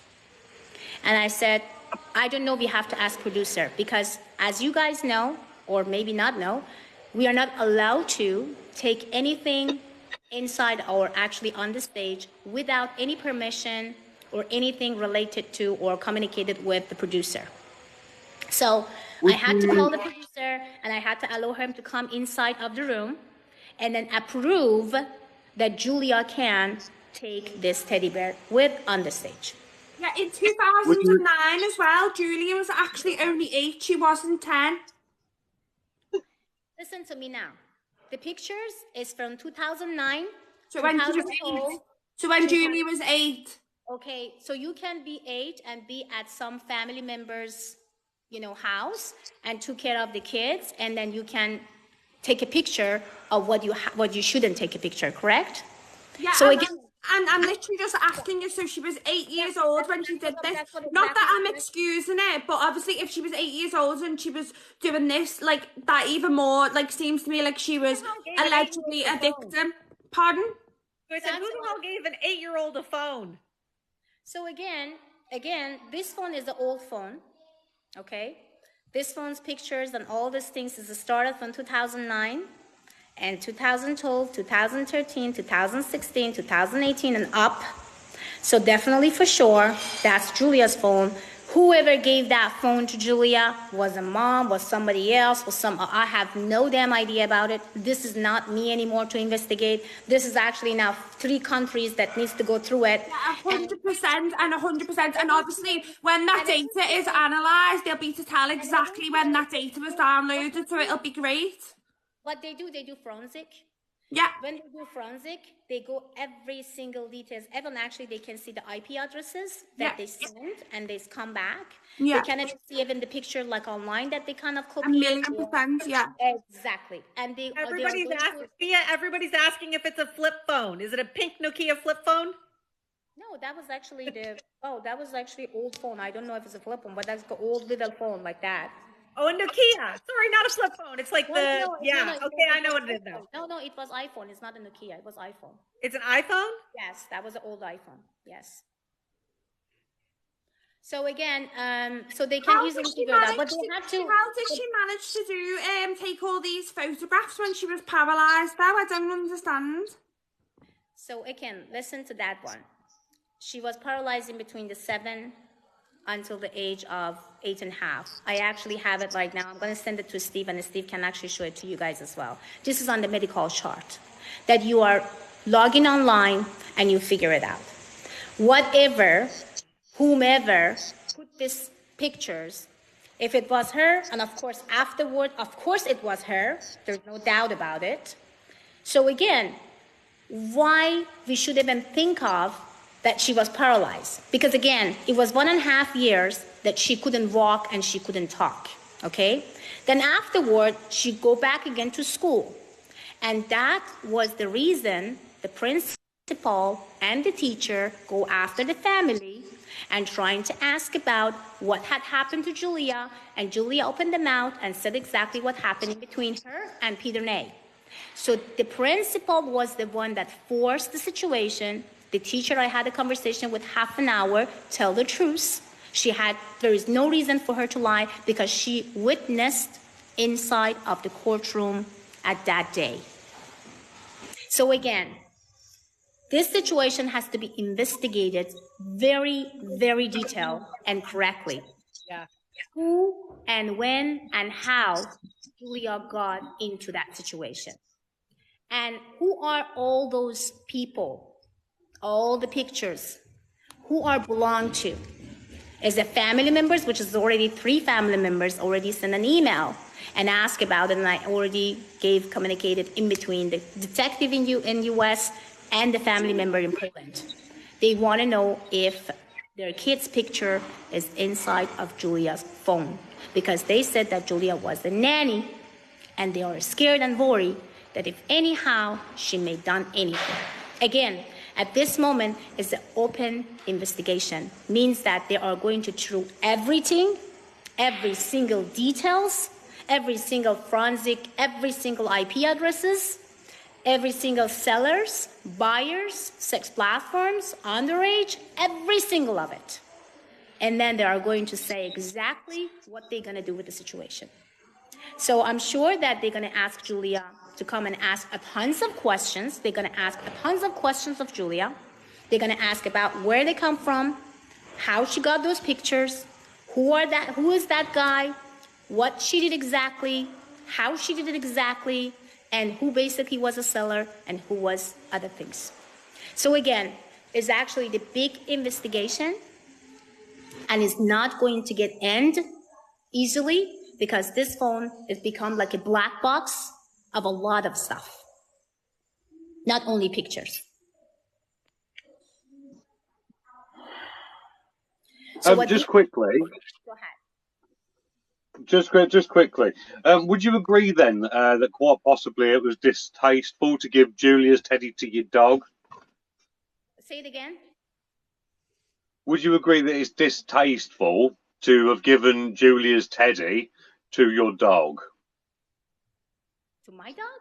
And I said, I don't know, we have to ask producer because as you guys know, or maybe not know, we are not allowed to take anything inside or actually on the stage without any permission or anything related to or communicated with the producer. So I had to call the producer and I had to allow him to come inside of the room and then approve that Julia can take this teddy bear with on the stage. Yeah, in 2009 as well, Julia was actually only 8, she wasn't 10. Listen to me now. The pictures is from 2009. So when she was 8. So when Julia was 8. Okay, so you can be 8 and be at some family member's, you know, house and took care of the kids, and then you can take a picture of what you shouldn't take a picture, correct? Yeah. So again, and I'm literally just asking you. So she was 8 years old when she did this. Not that I'm excusing it, but obviously if she was 8 years old and she was doing this, like that even more like seems to me like she was allegedly a victim. Pardon? So I said, who the hell gave an 8-year-old a phone? So again, this phone is the old phone, okay? This phone's pictures and all these things is started from 2009 and 2012, 2013, 2016, 2018 and up. So definitely for sure, that's Julia's phone. Whoever gave that phone to Julia was a mom, was somebody else, was I have no damn idea about it. This is not me anymore to investigate. This is actually now 3 countries that needs to go through it. 100% and 100%. And obviously when that data is analysed, they'll be to tell exactly when that data was downloaded, so it'll be great. What they do forensic. Yeah. When they do forensic, they go every single details. Even actually, they can see the IP addresses that they send and they come back. Yeah. They can even see even the picture like online that they kind of copy. 1,000,000%, yeah. Exactly. And they Everybody's asking if it's a flip phone. Is it a pink Nokia flip phone? No, that was actually that was actually old phone. I don't know if it's a flip phone, but that's the old little phone like that. Oh, a Nokia. Sorry, not a flip phone. It's like okay, I know what it is now. No, it was iPhone. It's not a Nokia. It was iPhone. It's an iPhone? Yes, that was an old iPhone. Yes. So again, so they can easily figure it out, but they have to. How did she manage to do take all these photographs when she was paralyzed? Though I don't understand. So again, listen to that one. She was paralyzed in between the 7 until the age of 8.5. I actually have it right now. I'm going to send it to Steve, and Steve can actually show it to you guys as well. This is on the medical chart that you are logging online and you figure it out. Whatever, whomever put these pictures, if it was her, and of course afterward, of course it was her, there's no doubt about it. So again, why we should even think of that she was paralyzed? Because again, it was 1.5 years that she couldn't walk and she couldn't talk, okay? Then afterward, she'd go back again to school. And that was the reason the principal and the teacher go after the family and trying to ask about what had happened to Julia. And Julia opened the mouth and said exactly what happened in between her and Peter Ney. So the principal was the one that forced the situation. The teacher, I had a conversation with half an hour, tell the truth. There is no reason for her to lie because she witnessed inside of the courtroom at that day. So again, this situation has to be investigated very, very detailed and correctly. Yeah. Who and when and how Julia got into that situation. And who are all those people, all the pictures, who are belong to? Is it family members, which is already 3 family members already sent an email and asked about it, and I already communicated in between the detective in US and the family member in Poland. They want to know if their kid's picture is inside of Julia's phone because they said that Julia was the nanny and they are scared and worried that if anyhow she may done anything. Again, at this moment is an open investigation, means that they are going to through everything, every single details, every single forensic, every single IP addresses, every single sellers, buyers, sex platforms, underage, every single of it. And then they are going to say exactly what they're going to do with the situation. So I'm sure that they're going to ask Julia to come and ask a tons of questions. They're going to ask a tons of questions of Julia. They're going to ask about where they come from, how she got those pictures, who is that guy, what she did exactly, how she did it exactly, and who basically was a seller and who was other things. So again, it's actually the big investigation and it's not going to get end easily because this phone has become like a black box of a lot of stuff, not only pictures. So just quickly. Go ahead. Just quickly, would you agree then that quite possibly it was distasteful to give Julia's teddy to your dog? Say it again. Would you agree that it's distasteful to have given Julia's teddy to your dog? To my dog?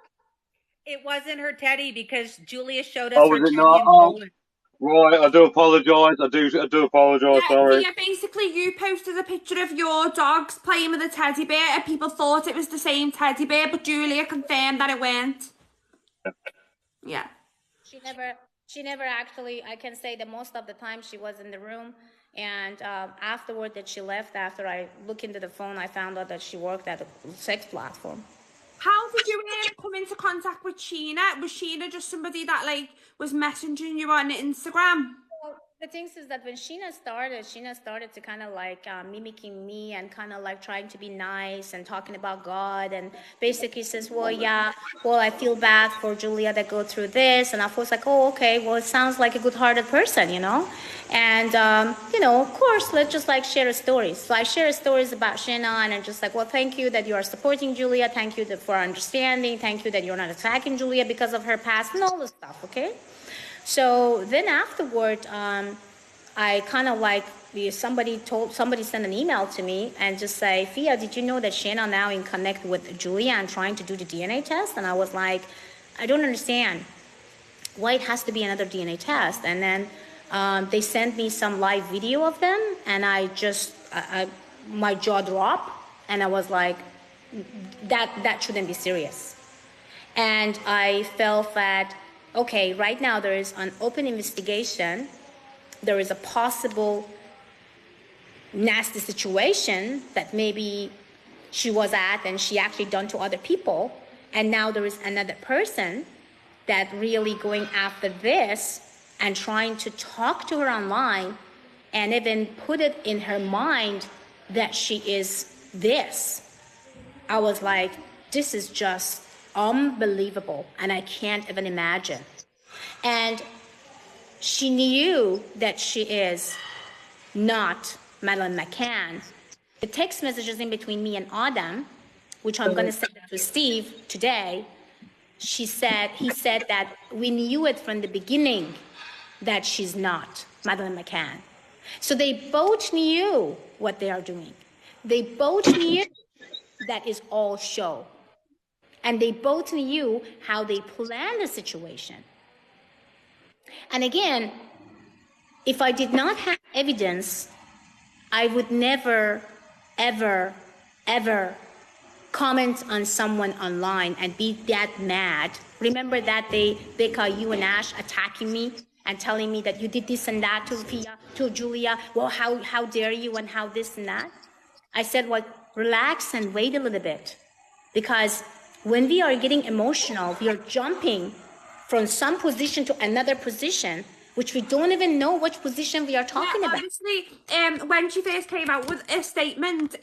It wasn't her teddy because Julia showed us Oh, her was it teddy not? in Poland. Right, I do apologise. I do apologise. Sorry. Yeah, basically, you posted a picture of your dogs playing with a teddy bear, and people thought it was the same teddy bear, but Julia confirmed that it weren't. Yeah. She never actually. I can say that most of the time she was in the room, and afterward that she left. After I looked into the phone, I found out that she worked at a sex platform. How did you come into contact with Sheena? Was Sheena just somebody that was messaging you on Instagram? Well, the thing is that when Sheena started to kind of mimicking me and kind of trying to be nice and talking about God and basically says, I feel bad for Julia that go through this. And I was like, oh, okay, well, it sounds like a good-hearted person, And, of course, let's just share a story. So I share stories about Sheena and I'm just thank you that you are supporting Julia. Thank you for understanding. Thank you that you're not attacking Julia because of her past and all this stuff, okay? So then afterward, I kind of somebody sent an email to me and just say, Fia, did you know that Sheena now in connect with Julia and trying to do the DNA test? And I was like, I don't understand why it has to be another DNA test. And then they sent me some live video of them and my jaw dropped, and I was like, that shouldn't be serious. And I felt that, okay, right now there is an open investigation. There is a possible nasty situation that maybe she was at and she actually done to other people. And now there is another person that really going after this and trying to talk to her online and even put it in her mind that she is this. I was like, this is just unbelievable, and I can't even imagine. And she knew that she is not Madeleine McCann. The text messages in between me and Adam, which I'm going to send it to Steve today, he said that we knew it from the beginning that she's not Madeleine McCann. So they both knew what they are doing. They both knew that is all show. And they both knew how they planned the situation. And again, if I did not have evidence, I would never, ever, ever comment on someone online and be that mad. Remember that day, Becca, you and Ash attacking me and telling me that you did this and that to Pia, to Julia. Well, how dare you, and how this and that? I said, well, relax and wait a little bit. Because when we are getting emotional, we are jumping from some position to another position, which we don't even know which position we are talking about. Honestly, when she first came out with a statement,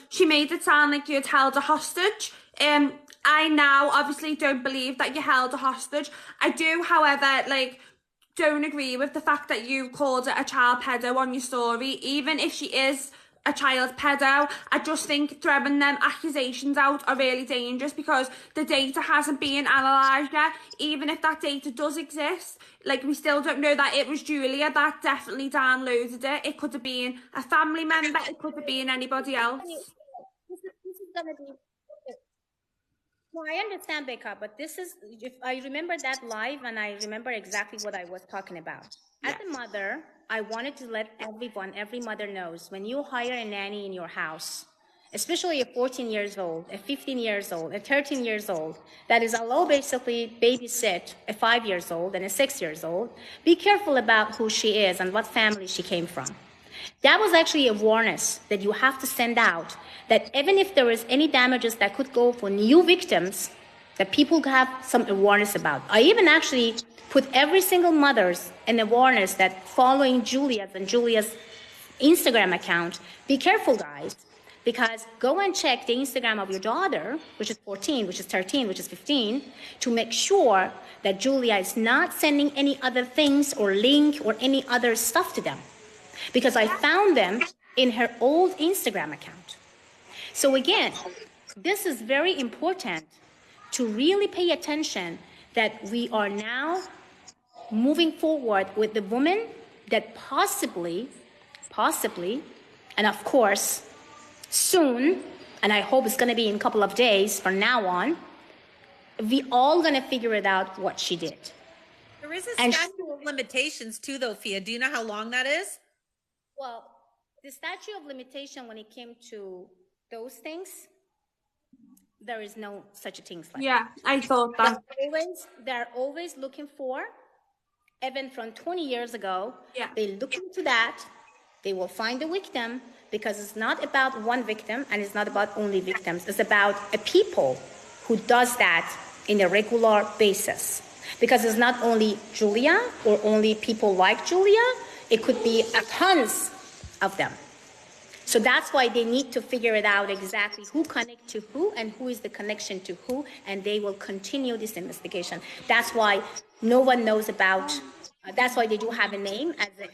she made it sound like you'd held a hostage. I now obviously don't believe that you held a hostage. I do, however, don't agree with the fact that you called it a child pedo on your story. Even if she is a child pedo, I just think throwing them accusations out are really dangerous because the data hasn't been analysed yet. Even if that data does exist, we still don't know that it was Julia that definitely downloaded it. It could have been a family member, it could have been anybody else. This is gonna be. No, I understand, Becca, but if I remember that live, and I remember exactly what I was talking about. As a mother, I wanted to let every mother knows, when you hire a nanny in your house, especially a 14 years old, a 15 years old, a 13 years old, that is allowed basically babysit a 5 years old and a 6 years old, be careful about who she is and what family she came from. That was actually a awareness that you have to send out, that even if there is any damages that could go for new victims, that people have some awareness about. I even actually put every single mother's in awareness that following Julia's Instagram account, be careful, guys, because go and check the Instagram of your daughter, which is 14, which is 13, which is 15, to make sure that Julia is not sending any other things or link or any other stuff to them. Because I found them in her old Instagram account. So again, this is very important to really pay attention that we are now moving forward with the woman that possibly, and of course, soon, and I hope it's going to be in a couple of days from now on, we all going to figure it out what she did. There is a statute of limitations too, though, Fia. Do you know how long that is? Well, the statute of limitation, when it came to those things, there is no such a thing like that. I thought that. They're always looking for, even from 20 years ago, yeah. They look into that, they will find the victim, because it's not about one victim and it's not about only victims. It's about a people who does that in a regular basis. Because it's not only Julia or only people like Julia, it could be tons of them. So that's why they need to figure it out exactly who connect to who and who is the connection to who, and they will continue this investigation. That's why no one knows about, that's why they do have a name as the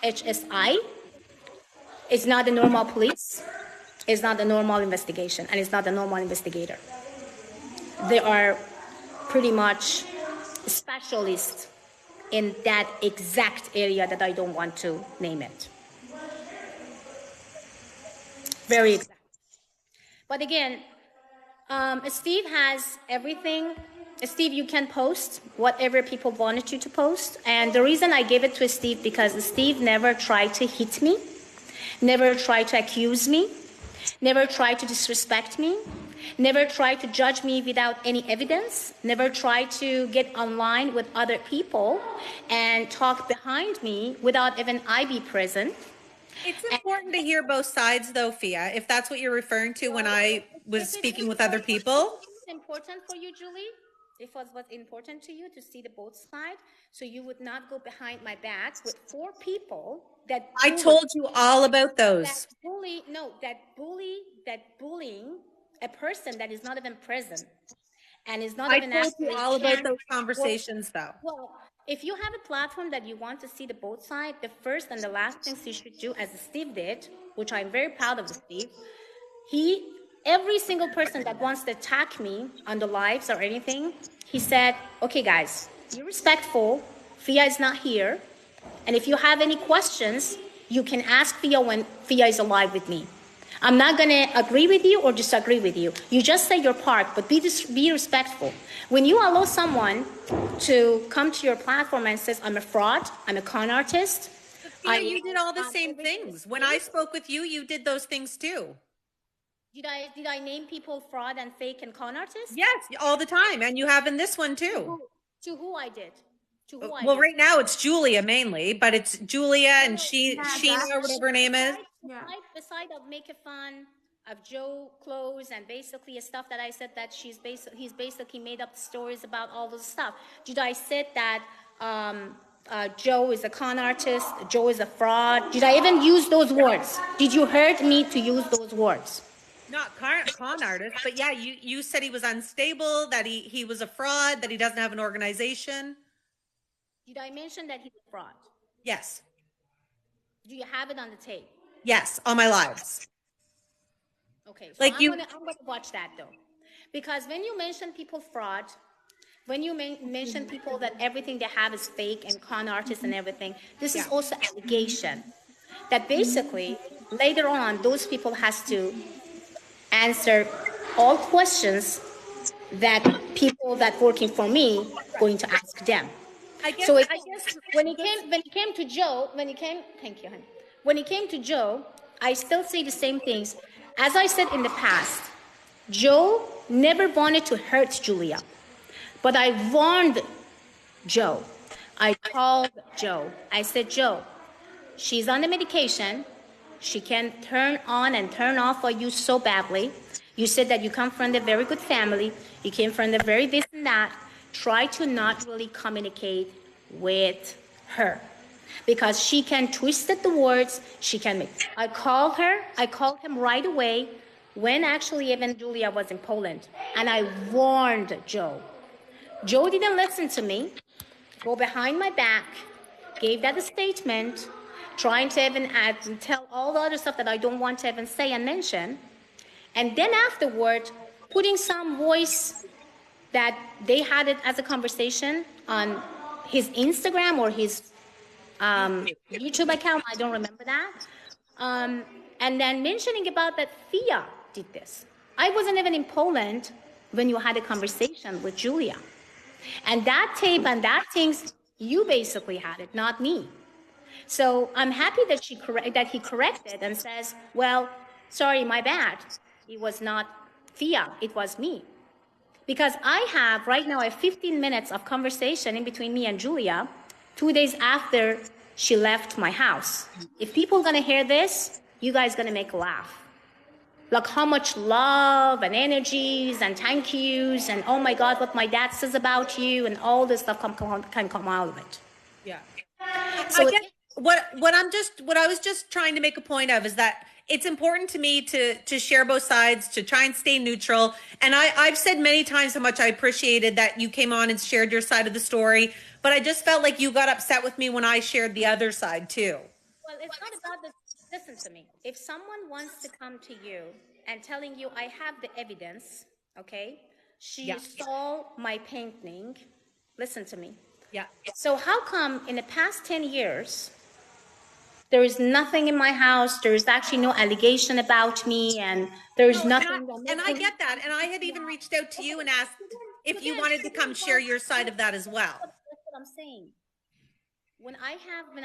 HSI. It's not the normal police, it's not the normal investigation, and it's not the normal investigator. They are pretty much specialists in that exact area that I don't want to name it. Very exact. But again, Steve has everything Steve, you can post whatever people wanted you to post. And the reason I gave it to Steve, because Steve never tried to hit me, never tried to accuse me, never tried to disrespect me, never tried to judge me without any evidence, never tried to get online with other people and talk behind me without even I be present. It's important to hear both sides, though, Fia, if that's what you're referring to when I was speaking with other people. It's important for you, Julie. If it was important to you to see the both sides, so you would not go behind my back with 4 people that I told you all about those. that bullying a person that is not even present and is not I even told you actually all about can- those conversations, though. Well, if you have a platform that you want to see the both sides, the first and the last things you should do, as Steve did, which I'm very proud of Steve, every single person that wants to attack me on the lives or anything, he said, okay, guys, you're respectful. Fia is not here. And if you have any questions, you can ask Fia when Fia is alive with me. I'm not going to agree with you or disagree with you. You just say your part, but be respectful. When you allow someone to come to your platform and says, I'm a fraud, I'm a con artist. Fia, you did all the same things. When I spoke with you, you did those things too. Did I name people fraud and fake and con artists? Yes, all the time. And you have in this one too. To who I did? Well, right now it's Julia mainly, but it's Julia and Sheena or whatever her name is. Beside of make a fun of Joe clothes and basically stuff that I said that he's basically made up stories about all this stuff. Did I say that Joe is a con artist, Joe is a fraud? Did I even use those words? Did you hurt me to use those words? Not con artist, but yeah, you said he was unstable, that he was a fraud, that he doesn't have an organization. Did I mention that he's a fraud? Yes. Do you have it on the tape? Yes, on my lives. Okay, so like I'm gonna watch that though, because when you mention people fraud, when you mention people that everything they have is fake and con artists and everything, this is also allegation that basically later on those people has to answer all questions that people that working for me going to ask them. I guess when it came to Joe, thank you, honey. When it came to Joe, I still say the same things. As I said in the past, Joe never wanted to hurt Julia, but I warned Joe. I called Joe. I said, Joe, she's on the medication. She can turn on and turn off for you so badly. You said that you come from a very good family. You came from the very this and that. Try to not really communicate with her because she can twist the words. She can make. I called him right away when actually even Julia was in Poland, and I warned Joe. Joe didn't listen to me, go behind my back, gave that a statement, trying to even add and tell all the other stuff that I don't want to even say and mention. And then afterward, putting some voice that they had it as a conversation on his Instagram or his YouTube account, I don't remember that. And then mentioning about that Fia did this. I wasn't even in Poland when you had a conversation with Julia. And that tape and that things, you basically had it, not me. So I'm happy that he corrected and says, well, sorry, my bad. It was not Fia, it was me. Because I have right now 15 minutes of conversation in between me and Julia 2 days after she left my house. If people are gonna hear this, you guys gonna make a laugh. Like how much love and energies and thank yous and oh my God, what my dad says about you and all this stuff can come out of it. Yeah. So I guess what I was just trying to make a point of is that it's important to me to share both sides, to try and stay neutral. And I've said many times how much I appreciated that you came on and shared your side of the story, but I just felt like you got upset with me when I shared the other side too. Well, it's not about the, listen to me. If someone wants to come to you and telling you, I have the evidence, okay? She saw my painting, listen to me. Yeah. So how come in the past 10 years, there is nothing in my house, there is actually no allegation about me, and there is nothing. And I get that. And I had even reached out to you and asked, if you again, wanted to come share your side of that as well. That's what I'm saying. When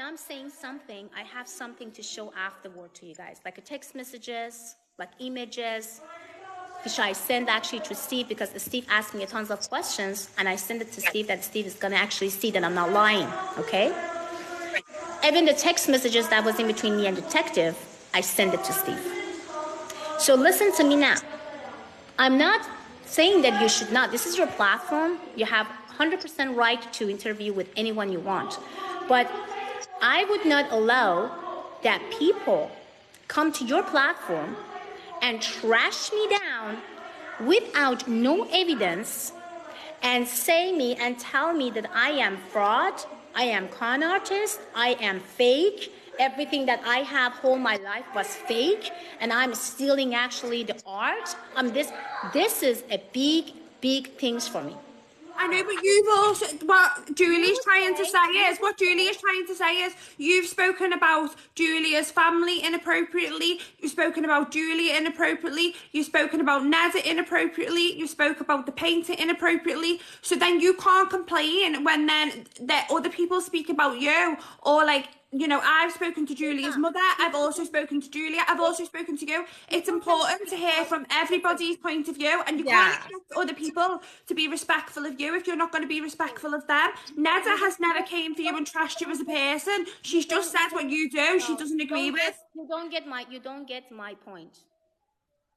I'm saying something, I have something to show afterward to you guys, like a text messages, like images, which I send actually to Steve because Steve asked me a tons of questions, and I send it to Steve that Steve is gonna actually see that I'm not lying, okay? Even the text messages that was in between me and detective, I send it to Steve. So listen to me now. I'm not saying that you should not. This is your platform. You have 100% right to interview with anyone you want. But I would not allow that people come to your platform and trash me down without no evidence and say me and tell me that I am fraud, I am con artist, I am fake, everything that I have all my life was fake, and I'm stealing actually the art. This is a big things for me. I know, but you've also, what Julie's trying to say is, you've spoken about Julia's family inappropriately, you've spoken about Julia inappropriately, you've spoken about Neda inappropriately, you spoke about the painter inappropriately, so then you can't complain when then other people speak about you, or like, you know, I've spoken to Julia's mother, I've also spoken to Julia, I've also spoken to you. It's important to hear from everybody's point of view, and you can't expect other people to be respectful of you if you're not going to be respectful of them. Neda has never came for you and trashed you as a person. She's just said what you do, she doesn't agree with. You don't get my point.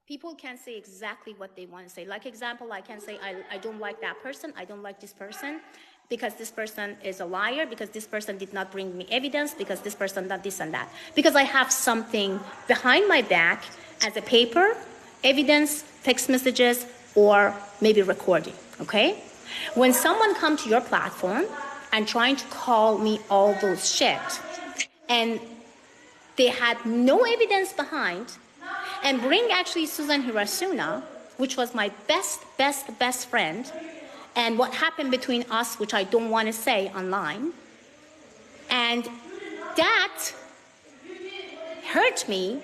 People can say exactly what they want to say. Like example, I can say, I don't like that person, I don't like this person, because this person is a liar, because this person did not bring me evidence, because this person did this and that. Because I have something behind my back as a paper, evidence, text messages, or maybe recording, okay? When someone comes to your platform and trying to call me all those shit, and they had no evidence behind, and bring actually Susan Hirasuna, which was my best friend, and what happened between us, which I don't want to say online. And that hurt me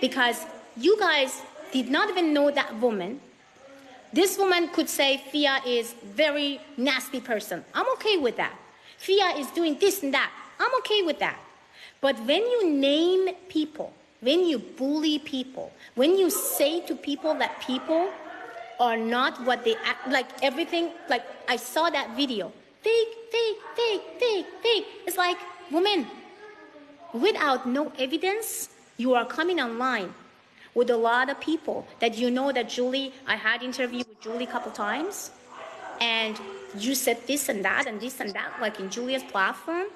because you guys did not even know that woman. This woman could say Fia is very nasty person. I'm okay with that. Fia is doing this and that. I'm okay with that. But when you name people, when you bully people, when you say to people that people are not what they act, like everything, like I saw that video, fake. It's like, woman, without no evidence, you are coming online with a lot of people that you know that Julie, I had interview with Julie a couple times, and you said this and that and this and that, like in Julia's platform.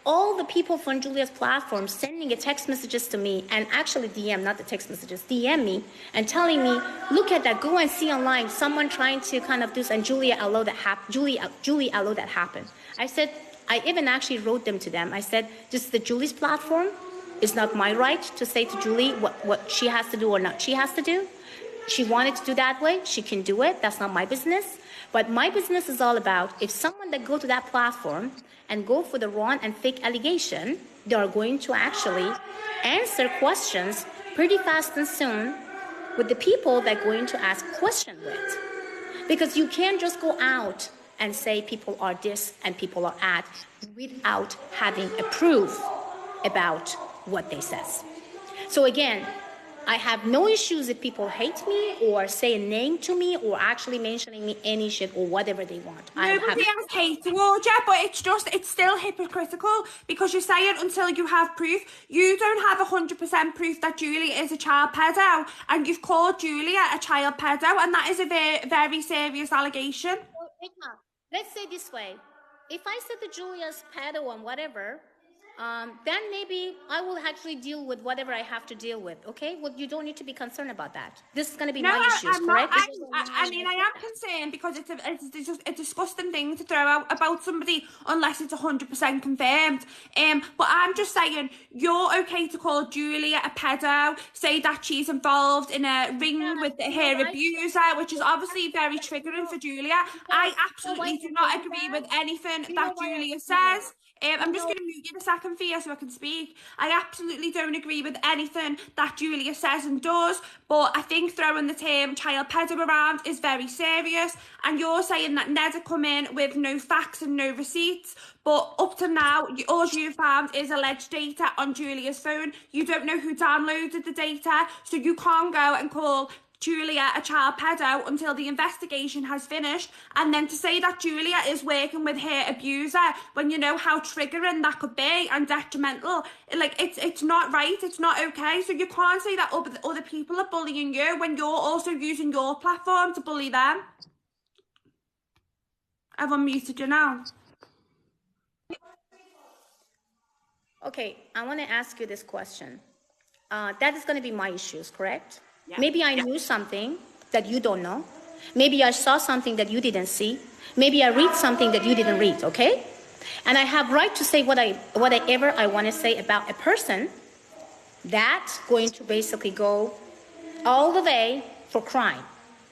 All the people from Julia's platform sending a text messages to me, and actually DM, not the text messages, DM me and telling me, look at that, go and see online, someone trying to kind of do this, and Julia allowed that happen. Julie allowed that happen. I said, I even actually wrote them to them. I said, this is the Julie's platform. It's not my right to say to Julie what she has to do or not she has to do. She wanted to do that way, she can do it. That's not my business. But my business is all about if someone that go to that platform and go for the wrong and fake allegation, they are going to actually answer questions pretty fast and soon with the people that are going to ask questions with. Because you can't just go out and say people are this and people are that without having a proof about what they says. So again, I have no issues if people hate me or say a name to me or actually mentioning me any shit or whatever they want. Nobody has hate towards you, but it's still hypocritical because you're saying until you have proof. You don't have 100% proof that Julia is a child pedo, and you've called Julia a child pedo, and that is a very serious allegation. Let's say this way. If I said that Julia's pedo and whatever, then maybe I will actually deal with whatever I have to deal with, okay? Well, you don't need to be concerned about that. This is going to be my issues, correct? I mean, I am concerned because it's just a disgusting thing to throw out about somebody unless it's 100% confirmed. But I'm just saying, you're okay to call Julia a pedo, say that she's involved in a ring with her abuser, which is obviously very triggering for Julia. I absolutely do not agree with anything that Julia says. I'm just going to mute you a second, Fia, so I can speak. I absolutely don't agree with anything that Julia says and does, but I think throwing the term child pedo around is very serious, and you're saying that Ned had come in with no facts and no receipts, but up to now, all you found is alleged data on Julia's phone. You don't know who downloaded the data, so you can't go and call Julia a child pedo until the investigation has finished. And then to say that Julia is working with her abuser when you know how triggering that could be and detrimental, like it's not right, it's not okay. So you can't say that other people are bullying you when you're also using your platform to bully them. I've unmuted you now. Okay, I want to ask you this question. That is going to be my issues, correct? Yeah. Maybe I knew something that you don't know. Maybe I saw something that you didn't see. Maybe I read something that you didn't read, okay? And I have right to say whatever I want to say about a person that's going to basically go all the way for crime.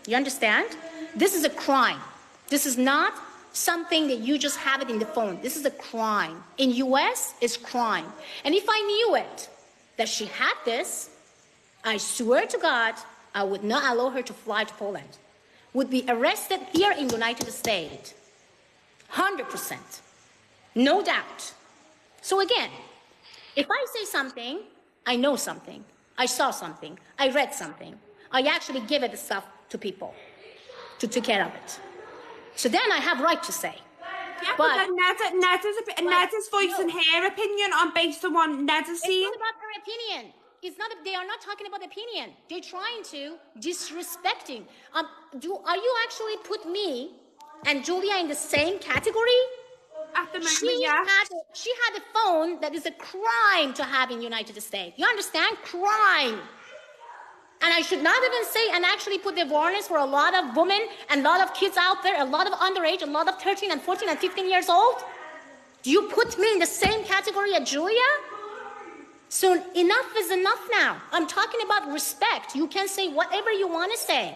You understand? This is a crime. This is not something that you just have it in the phone. This is a crime. In US, it's crime. And if I knew it, that she had this, I swear to God, I would not allow her to fly to Poland. Would be arrested here in the United States. 100%. No doubt. So again, if I say something, I know something. I saw something. I read something. I actually give it the stuff to people to take care of it. So then I have right to say. Yeah, but Ned is voicing her opinion on based on what Ned is saying. It's not about her opinion. It's not. They are not talking about opinion. They're trying to disrespecting. Are you actually put me and Julia in the same category? At the moment, yeah. She had a phone that is a crime to have in United States. You understand? Crime. And I should not even say and actually put the awareness for a lot of women and a lot of kids out there, a lot of underage, a lot of 13 and 14 and 15 years old. Do you put me in the same category as Julia? So enough is enough now. I'm talking about respect. You can say whatever you want to say.